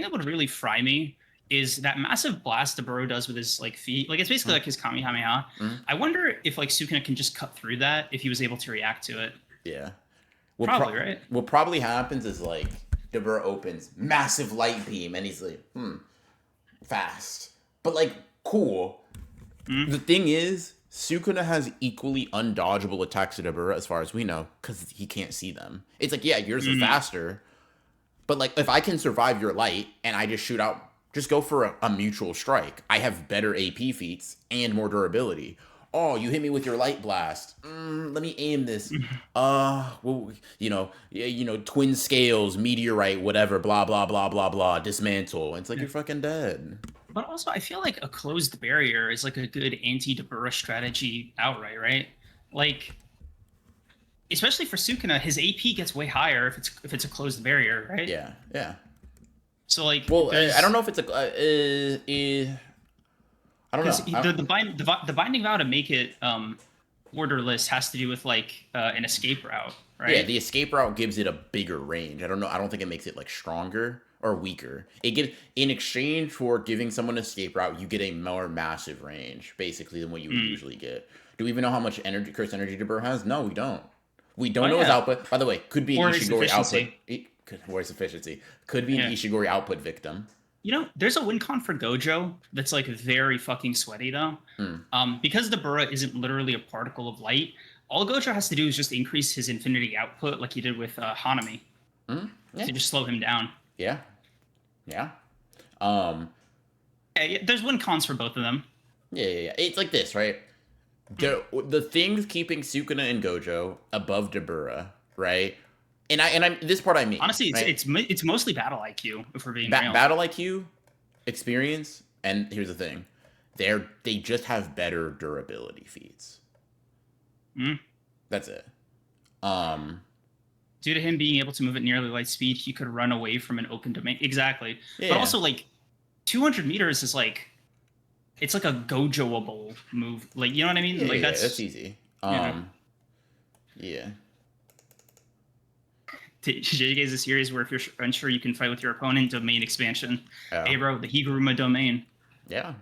that would really fry me is that massive blast Dabura does with his like feet. Like it's basically Mm, like his Kamehameha. mm, I wonder if like Sukuna can just cut through that if he was able to react to it. yeah. Probably, right? What probably happens is like Dabura opens massive light beam and he's like, fast. But like cool. Mm, The thing is, Sukuna has equally undodgeable attacks to Dabura as far as we know, because he can't see them. It's like, yeah, yours are mm, faster, but like if I can survive your light and I just shoot out, just go for a mutual strike. I have better AP feats and more durability. Oh, you hit me with your light blast. Let me aim this. mm. Well, twin scales, meteorite, whatever, blah blah blah blah blah, dismantle. It's like Yeah. you're fucking dead. But also, I feel like a closed barrier is like a good anti-Dabura strategy outright, right? Like, especially for Sukuna, his AP gets way higher if it's a closed barrier, right? Yeah, yeah. So like, Well, I don't there's know if it's a. I don't because know. the binding vow to make it orderless has to do with like an escape route, Yeah, right? the escape route gives it a bigger range. I don't know. I don't think it makes it like stronger or weaker. It gives in exchange for giving someone an escape route, you get a more massive range, basically, than what you would Mm. usually get. Do we even know how much energy curse energy Dabur has? No, we don't. We Oh don't know his yeah, output. By the way, could be an or his Ishigori output. efficiency. Where's efficiency? Could be an Yeah. Ishigori output victim. You know, there's a win con for Gojo that's like very fucking sweaty though. Hmm. Because Dabura isn't literally a particle of light, all Gojo has to do is just increase his infinity output like he did with Hanami Hmm. Yeah. to just slow him down. Yeah. Yeah. Um. Yeah, there's win cons for both of them. Yeah. It's like this, right? The things keeping Sukuna and Gojo above Dabura, right? And this part I mean, Honestly, right? it's mostly battle IQ if we're being real. Battle IQ, experience, and here's the thing, they just have better durability feats. Mm. That's it. Um, Due to him being able to move at nearly light speed, he could run away from an open domain. Exactly, but yeah, also like 200 meters is like it's like a Gojoable move. Like you know what I mean? Like that's that's easy. yeah. Yeah, JJK is a series where if you're unsure, you can fight with your opponent. Domain expansion. yeah, Hey, bro, the Higuruma domain. yeah.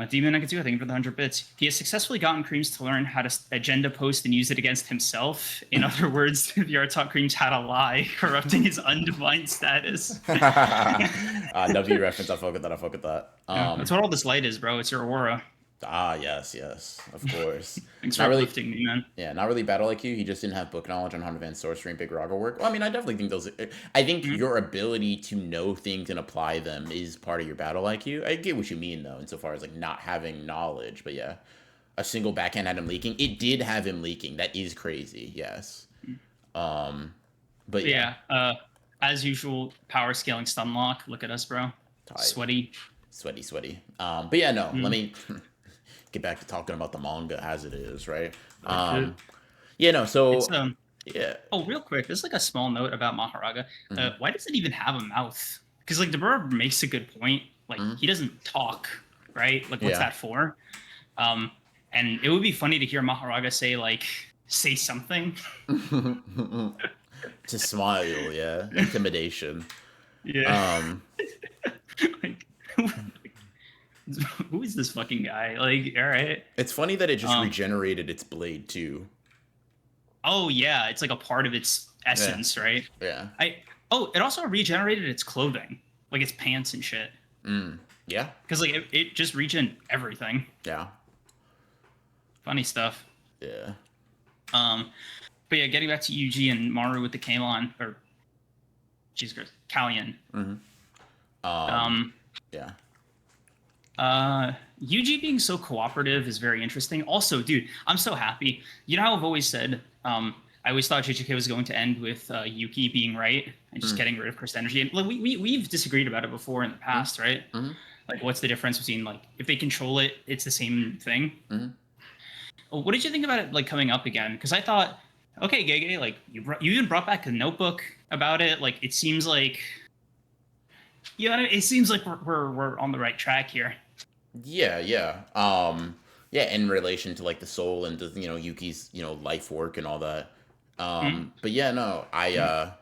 Demon Nakatsu, thank you for the 100 bits. He has successfully gotten Creams to learn how to agenda post and use it against himself. In other words, the art taught Creams how to lie, corrupting his undefined status. W reference. I fuck with that. I fuck with that. Yeah, that's what all this light is, bro. It's your aura. Yes, of course. Thanks for Not really. uplifting me, man. Yeah, not really battle IQ. He just didn't have book knowledge on how to advance sorcery and big Raga work. Well, I mean, I definitely think those. I think Mhm. your ability to know things and apply them is part of your battle IQ. I get what you mean though, insofar as like not having knowledge. But yeah, a single backhand had him leaking. It did have him leaking. That is crazy. Yes. Um, but yeah, As usual, power scaling stun lock. Look at us, bro. tight, Sweaty. sweaty. But yeah, no. Let Mm. me get back to talking about the manga as it is, right? Okay. Yeah, no. So It's yeah. Oh, real quick, there's like a small note about Maharaga. Mhm, Why does it even have a mouth? Because like Dabura makes a good point. Like mhm. he doesn't talk, right? Like what's Yeah. that for? Um, and it would be funny to hear Maharaga say something. To smile, yeah. Intimidation. Yeah. Um, Like, who is this fucking guy? Like, all right. it's funny that it just Um, regenerated its blade too. oh yeah, it's like a part of its Yeah, essence, right? yeah, It also regenerated its clothing, like its pants and shit. yeah, Because like it just regen everything. yeah, Funny stuff. yeah. But yeah, getting back to Yuji and Maru with the Kalon or Jesus Christ, Kallion. Um, Um, yeah, Yuji being so cooperative is very interesting. Also, dude, I'm so happy. You know how I've always said, I always thought JJK was going to end with Yuki being right and just getting rid of cursed energy. And like we've disagreed about it before in the past, right? Like, what's the difference between like if they control it, it's the same thing. What did you think about it like coming up again? Because I thought, okay, Gege, like you even brought back a notebook about it. Like it seems like, it seems like we're on the right track here. yeah. Yeah. In relation to like the soul and the, Yuki's life work and all that. Hmm? But yeah, no, I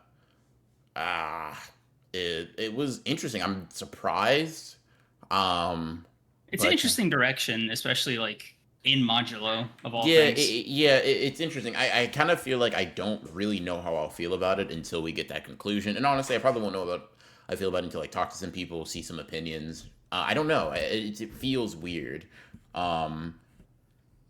it was interesting. I'm surprised. Um, It's an but interesting direction, especially like in modulo of all yeah, things. it's interesting. I kind of feel like I don't really know how I'll feel about it until we get that conclusion. And honestly, I probably won't know about I feel about it until I talk to some people, see some opinions. I don't know. It feels weird. Um,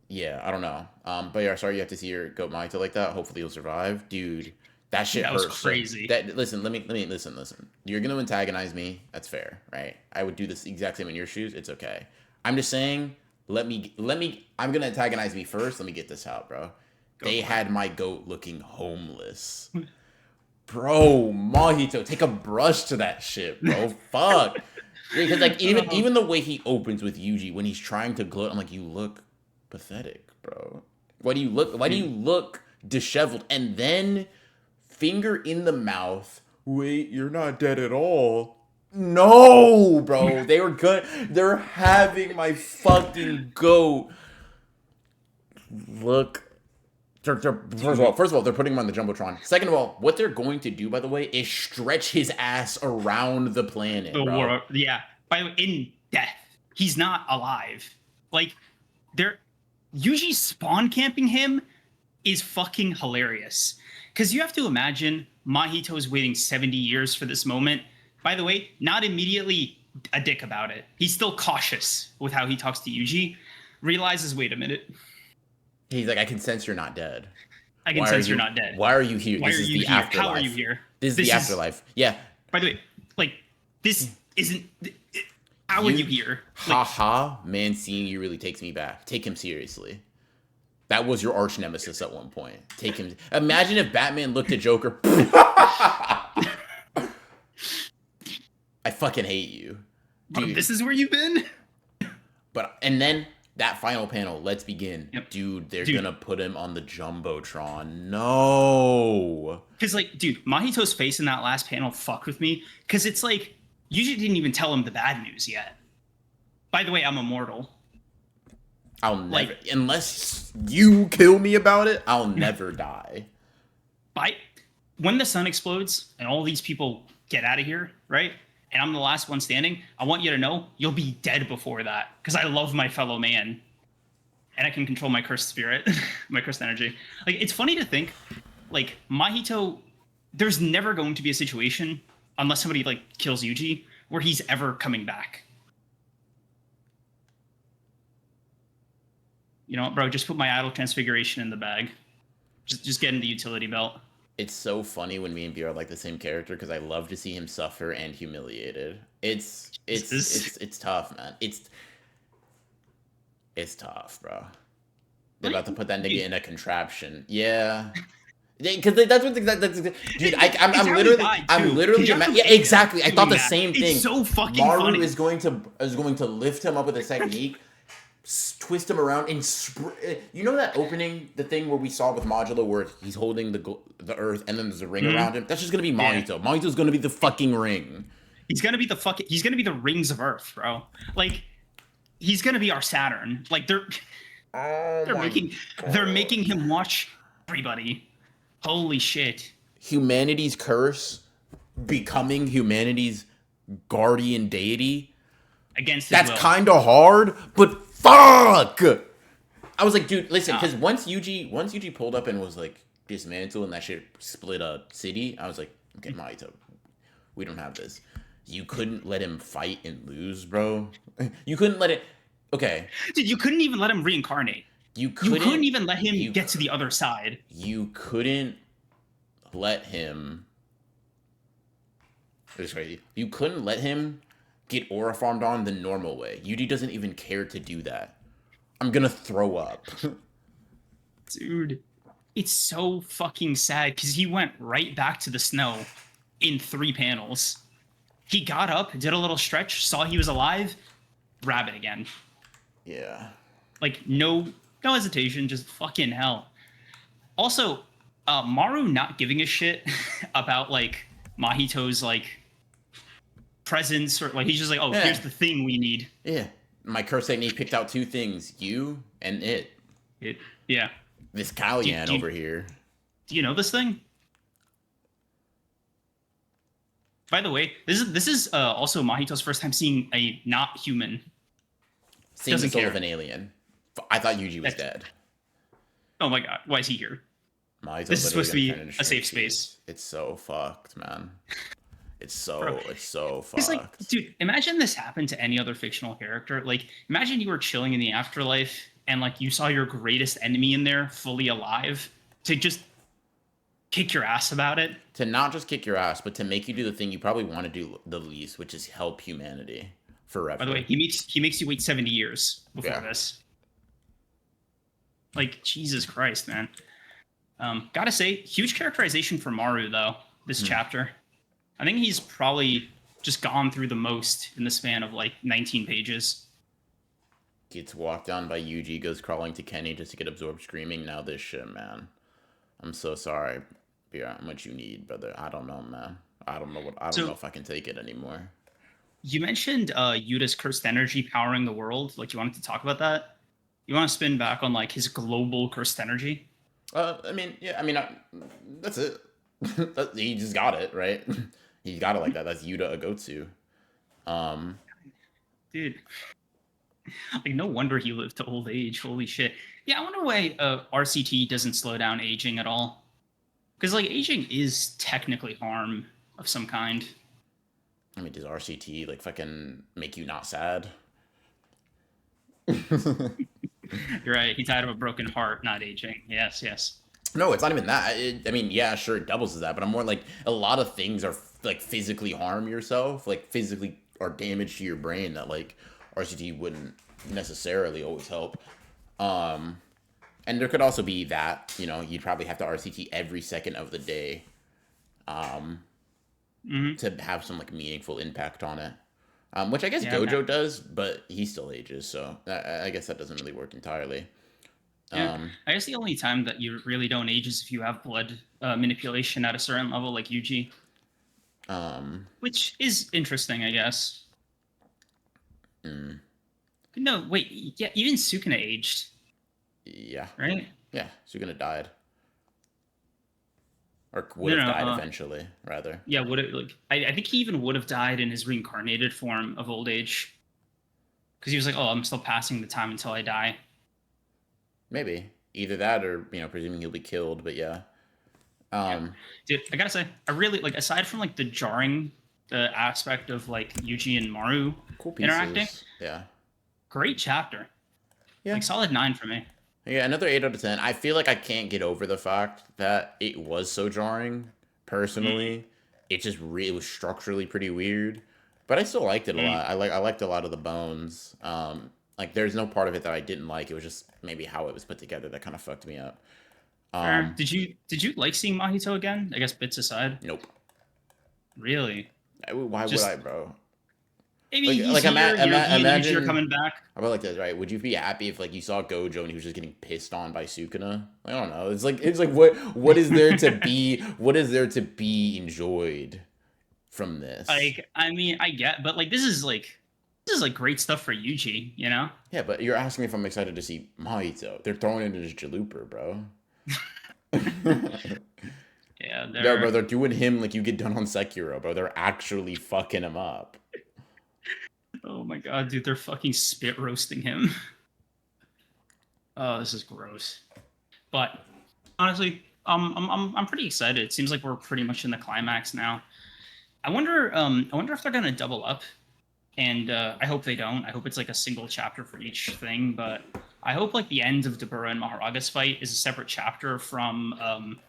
yeah, I don't know. But yeah, sorry you have to see your goat Mahito like that. Hopefully you'll survive, dude. That shit That was hurts. So crazy. that listen, let me listen. You're gonna antagonize me. That's fair, right? I would do this exact same in your shoes. It's okay. I'm just saying. Let me. I'm gonna antagonize me first. Let me get this out, bro. Go They for it. had my goat looking homeless, bro. Mahito, take a brush to that shit, bro. Fuck. Because like Oh, even the way he opens with Yuji when he's trying to gloat, I'm like, you look pathetic, bro. Why do you look? Why do you dude. look disheveled? And then finger in the mouth. Wait, you're not dead at all. No, bro. They were good. They're having my fucking goat. Look. Dude. First of all, they're putting him on the jumbotron. Second of all, what they're going to do, by the way, is stretch his ass around the planet, The bro. world, yeah. By the way, in death, he's not alive. Like, they're usually spawn camping him is fucking hilarious. Because you have to imagine Mahito is waiting 70 years for this moment. By the way, not immediately a dick about it. He's still cautious with how he talks to Yuji. Realizes, wait a minute, He's like, I can sense you're not dead. I can Why are sense you're you? not dead. Why are you here? Why This are is you the here? How are you afterlife. here? This is the This is, afterlife. Yeah, by the way, like, this isn't. How are you you, here? Like, haha, man. Seeing you really takes me back. Take him seriously. That was your arch nemesis at one point. Take him. Imagine if Batman looked at Joker. I fucking hate you, bro, dude. this is where you've been? But and then that final panel. Let's begin, Yep. dude. They're Dude, gonna put him on the jumbotron. No. because like, dude, Mahito's face in that last panel fucked with me because it's like Yuji didn't even tell him the bad news yet. By the way, I'm immortal. I'll Like, never, unless you kill me about it, I'll never die. by when the sun explodes and all these people get out of here, right? And I'm the last one standing. I want you to know you'll be dead before that because I love my fellow man and I can control my cursed spirit, my cursed energy. Like, it's funny to think, like, Mahito, there's never going to be a situation unless somebody like kills Yuji where he's ever coming back. You know what, bro? Just put my idle transfiguration in the bag. Just get in the utility belt. It's so funny when me and B are like the same character because I love to see him suffer and humiliated. It's tough, man. It's tough, bro. They're Like, about to put that nigga dude, in a contraption. Yeah. Because that's what dude. it's how he died I'm too. literally yeah, exactly. I thought Doing the that. same It's thing. so fucking Maru funny. is going to lift him up with a technique, twist him around, and you know that opening, the thing where we saw with Modulo, where he's holding the earth, and then there's a ring around him. That's just gonna be Yeah. Mahito. Mahito's gonna be the fucking ring. He's gonna be he's gonna be the rings of Earth, bro. Like, he's gonna be our Saturn. Like, Oh they're my making they're making him watch everybody. Holy shit. humanity's curse becoming humanity's guardian deity. Against his That's will. kind of hard, but fuck. I was like, dude, listen, because once Yuji pulled up and was like dismantled and that shit split a city, I was like, okay, Mahito, we don't have this. You couldn't let him fight and lose, bro. You couldn't let it. Okay, Dude, you couldn't even let him reincarnate. you You couldn't couldn't. even let him You get to the other side. you couldn't let him. It was crazy. You couldn't let him get aura farmed on the normal way. Yuji doesn't even care to do that. I'm gonna throw up. Dude, it's so fucking sad because he went right back to the snow in 3 panels. He got up, did a little stretch, saw he was alive, rabbit again. Yeah. Like, no hesitation, just fucking hell. Also, Maru not giving a shit about like Mahito's like presence, or like he's just like, oh, Yeah. here's the thing we need. Yeah. My curse technique picked out 2 things: you and it. Yeah. This Kalyan Do you- over here. Do you know this thing? By the way, this is also Mahito's first time seeing a not human. Seeing the Doesn't soul of care. an alien. I thought Yuji was That's, dead. oh my god, why is he here? Mahito This is literally supposed to gonna turn be into a string safe space, cheese. It's so fucked, man. bro. It's so It's like, fucked. dude, imagine this happened to any other fictional character. Like, imagine you were chilling in the afterlife and like you saw your greatest enemy in there fully alive to just kick your ass about it. To not just kick your ass, but to make you do the thing you probably want to do the least, which is help humanity By the way, forever. he makes you wait 70 years before Yeah. this. Like, Jesus Christ, man. Gotta say, huge characterization for Maru though. This Hmm. chapter, I think he's probably just gone through the most in the span of like 19 pages. Gets walked down by Yuji, goes crawling to Kenny just to get absorbed screaming. Now this shit, man. I'm so sorry. Yeah, how much you need, brother. I don't know, man. I don't know So if I can take it anymore. you mentioned Yuta's cursed energy powering the world. Like, you wanted to talk about that? You want to spin back on like his global cursed energy? I mean, yeah, I mean, that's it. He just got it, right? He got it like that. That's Yuta Agotsu. Um, Dude, like no wonder he lived to old age. Holy shit. Yeah, I wonder why RCT doesn't slow down aging at all. Because like aging is technically harm of some kind. I mean, does RCT like fucking make you not sad? You're right. He died of a broken heart, not aging. Yes, yes. No, it's not even that. I mean, yeah, sure, it doubles as that, but I'm more like a lot of things are like physically harm yourself, like physically or damage to your brain that like RCT wouldn't necessarily always help. Um, and there could also be that you'd probably have to RCT every second of the day um, Hmm. to have some like meaningful impact on it. Which I guess Yeah, man. Gojo does, but he still ages, so I guess that doesn't really work entirely. Yeah. Um, I guess the only time that you really don't age is if you have blood manipulation at a certain level, like Yuji, um, which is interesting, I guess. mm, No, wait. Yeah, even Sukuna aged, yeah, right? yeah. Suguna died, or would No, have no. died eventually, rather. Yeah, would it like? I think he even would have died in his reincarnated form of old age because he was like, "Oh, I'm still passing the time until I die." Maybe either that, or presuming he'll be killed. But yeah, Yeah, um, dude, I gotta say, I really like. Aside from like the jarring, the aspect of like Yuji and Maru cool interacting, pieces. Yeah, great chapter. yeah, Like solid 9 for me. yeah. Another 8 out of 10. I feel like I can't get over the fact that it was so jarring. Mm, Personally, it was structurally pretty weird, but I still liked it a mm. lot. I liked a lot of the bones. Like there's no part of it that I didn't like. It was just maybe how it was put together that kind of fucked me up. Fair. Um, Did you like seeing Mahito again? I guess bits aside. nope. Really? Why would I, Just bro? maybe he's Like here. He and Yuji are imagine. coming back. How about like this, right? Would you be happy if like you saw Gojo and he was just getting pissed on by Sukuna? I don't know. It's like what is there to be enjoyed from this? Like, I mean, I get, but like this is like great stuff for Yuji, you know? Yeah, but you're asking me if I'm excited to see Mahito. They're throwing it in his Jalooper, bro. Yeah, No, bro, they're they're doing him like you get done on Sekiro, bro. They're actually fucking him up. oh my god, dude, they're fucking spit roasting him. Oh, this is gross. But honestly, I'm pretty excited. It seems like we're pretty much in the climax now. I wonder if they're gonna double up, and I hope they don't. I hope it's like a single chapter for each thing. But I hope like the end of Dabura and Maharaga's fight is a separate chapter from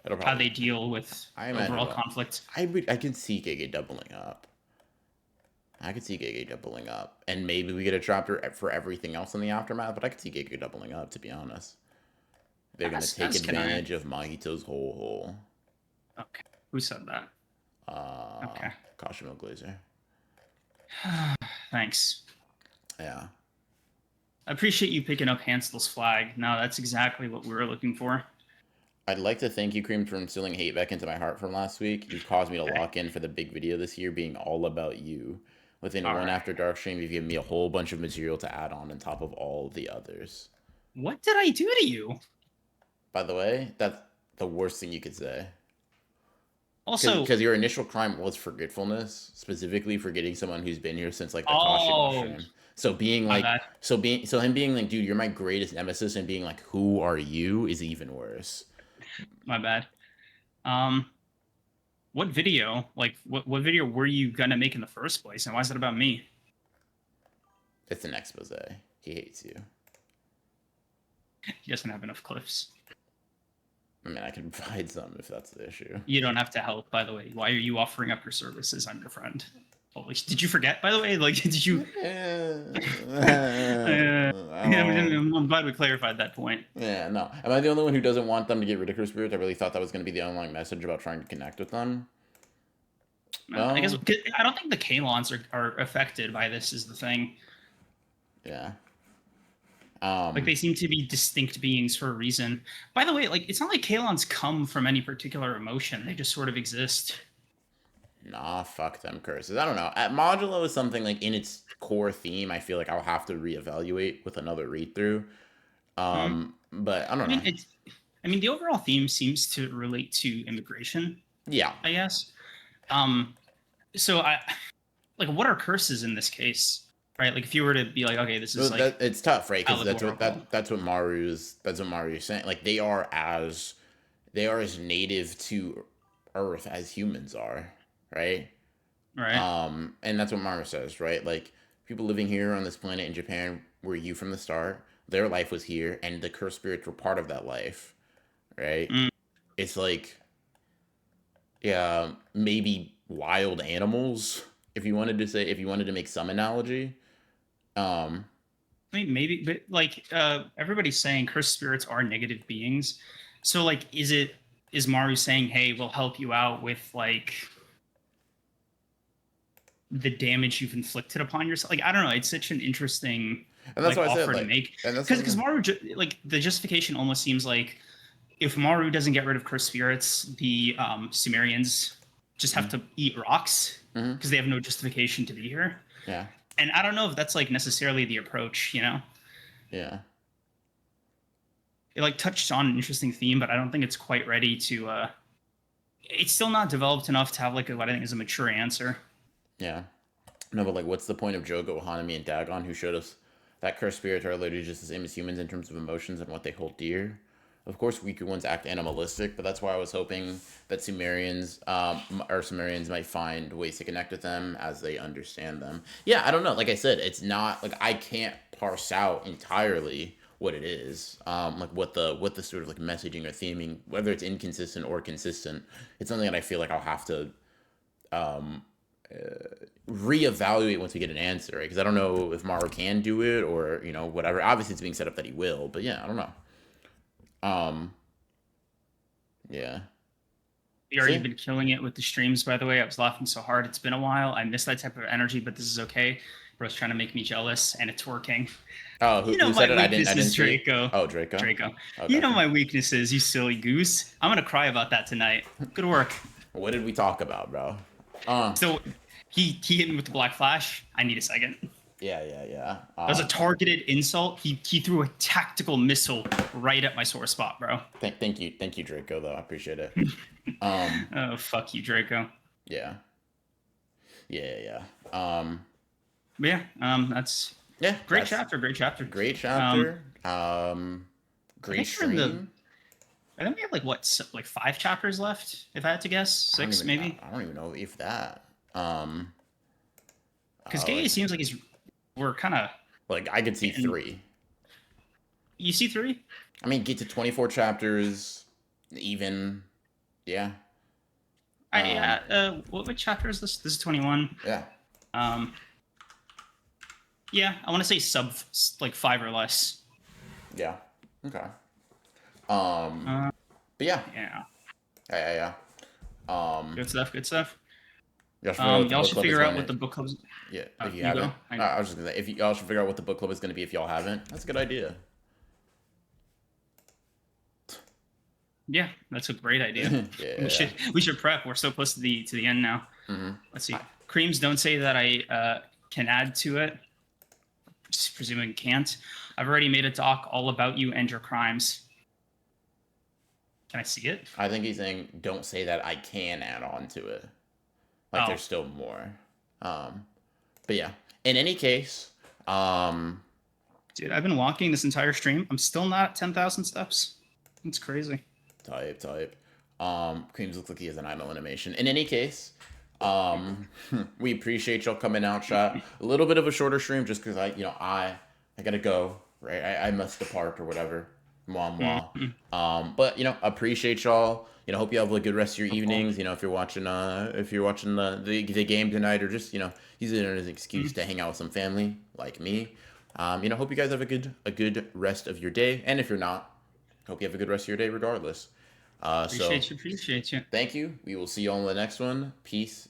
It'll how probably. they deal with I the imagine. overall conflict. I could see Gege doubling up. I could see Gege doubling up, and maybe we get a chapter for everything else in the aftermath. But I could see Gege doubling up. To be honest, they're gonna take As can I. advantage of Mahito's whole hole. Okay, who said that? Uh, Okay, Kashimo Glazer. thanks. Yeah, I appreciate you picking up Hansel's flag. No, that's exactly what we were looking for. I'd like to thank you, Cream, for instilling hate back into my heart from last week. You've caused me to Okay. lock in for the big video this year, being all about you. Within All one right. After Dark stream, you've given me a whole bunch of material to add on top of all the others. What did I do to you? By the way, that's the worst thing you could say. Also, Because your initial crime was forgetfulness, specifically forgetting someone who's been here since like the Kashi oh, mushroom. So being my like, bad, so him being like, dude, you're my greatest nemesis, and being like, who are you, is even worse. my bad. Um, what video, like, what video were you gonna make in the first place, and why is it about me? It's an expose. He hates you. He doesn't have enough clips. I mean, I can provide some if that's the issue. You don't have to help, by the way. Why are you offering up your services? I'm your friend. Holy, did you forget, by the way? Like, did you? I'm glad we clarified that point. Yeah, no. Am I the only one who doesn't want them to get rid of her spirits? I really thought that was going to be the underlying message about trying to connect with them. I guess Well, I don't think the Kalons are affected by this. Is the thing. yeah. Like they seem to be distinct beings for a reason. By the way, like it's not like Kalons come from any particular emotion. They just sort of exist. Nah, fuck them curses. I don't know. At Modulo is something like in its core theme. I feel like I'll have to reevaluate with another read through. Hmm. But I don't I mean, know. it's. I mean, the overall theme seems to relate to immigration. Yeah. I guess. Um. So I, like, what are curses in this case? Right. Like, if you were to be like, okay, this is like It's tough, right? Because allegorical. that's what Maru's saying. Like they are as native to Earth as humans are, right? Right. And that's what Maru says, right? Like people living here on this planet in Japan were you from the start. Their life was here, and the cursed spirits were part of that life, right? Mm. It's like, yeah, maybe wild animals, if you wanted to say, if you wanted to make some analogy. Um, I mean, maybe, but like everybody's saying cursed spirits are negative beings. So like, is Maru saying, "Hey, we'll help you out with like the damage you've inflicted upon yourself"? Like, I don't know. It's such an interesting and that's like why I said, offer to like, make and that's because what, Maru like the justification almost seems like if Maru doesn't get rid of cursed spirits, the Sumerians just have to eat rocks mm-hmm. because they have no justification to be here. Yeah, And I don't know if that's like necessarily the approach, you know? yeah. It like touched on an interesting theme, but I don't think it's quite ready to. It's still not developed enough to have like what I think is a mature answer. Yeah. No, but like, what's the point of Jogo, Hanami, and Dagon, who showed us that cursed spirits are literally just the same as humans in terms of emotions and what they hold dear? Of course, weaker ones act animalistic, but that's why I was hoping that Sumerians might find ways to connect with them as they understand them. Yeah, I don't know. Like I said, it's not like I can't parse out entirely what it is, like what the sort of like messaging or theming, whether it's inconsistent or consistent. It's something that I feel like I'll have to um, reevaluate once we get an answer, right? Because I don't know if Maru can do it or whatever. Obviously, it's being set up that he will, but yeah, I don't know. Um, yeah. You already See? been killing it with the streams, by the way. I was laughing so hard. It's been a while. I miss that type of energy, but this is okay. Bro's trying to make me jealous, and it's working. Oh, You know who my said it? I weakness didn't is see. Draco. Oh, Draco. Draco. Oh, You know gotcha. my weaknesses, you silly goose. I'm gonna cry about that tonight. Good work. What did we talk about, bro? So he hit me with the black flash. I need a second. Yeah. That was a targeted insult. He threw a tactical missile right at my sore spot, bro. Thank you, Draco. Though I appreciate it. Oh fuck you, Draco. Yeah. But yeah, that's Yeah. great chapter. Great chapter. Great chapter. I Great think we're in the. stream. I think we have like what, like 5 chapters left, if I had to guess, 6 maybe. I don't even know if that. Because Gay seems like we're kind of. Like I could see 3. You see 3? I mean, get to 24 chapters, even. Yeah. What chapter is this? This is 21. Yeah. Yeah, I want to say sub like 5 or less. Yeah. Okay. But yeah. Yeah. Yeah. Good stuff. Good stuff. Y'all Y'all should figure out what the book club's. Yeah, if you haven't. I was just gonna say, if y'all should figure out what the book club is gonna be if y'all haven't. That's a good idea. Yeah, that's a great idea. Yeah. We should prep. We're so close to the end now. Mm-hmm. Let's see. Creams, don't say that I can add to it. Just presuming can't. I've already made a doc all about you and your crimes. Can I see it? I think he's saying don't say that I can add on to it. Like Oh, there's still more. Um, but yeah. In any case, um, dude, I've been walking this entire stream. I'm still not at 10,000 steps. It's crazy. type. Creams looks like he has an idle animation. In any case, we appreciate y'all coming out, chat. A little bit of a shorter stream just because I gotta go, right? I must depart or whatever. Mwah mwah. Mhm. But appreciate y'all. Hope you have a good rest of your Of evenings. course. If you're watching the game tonight or just using it as an excuse Mhm. to hang out with some family like me. Hope you guys have a good rest of your day. And if you're not, hope you have a good rest of your day regardless. So Appreciate you. Appreciate you. thank you. We will see you on the next one. Peace.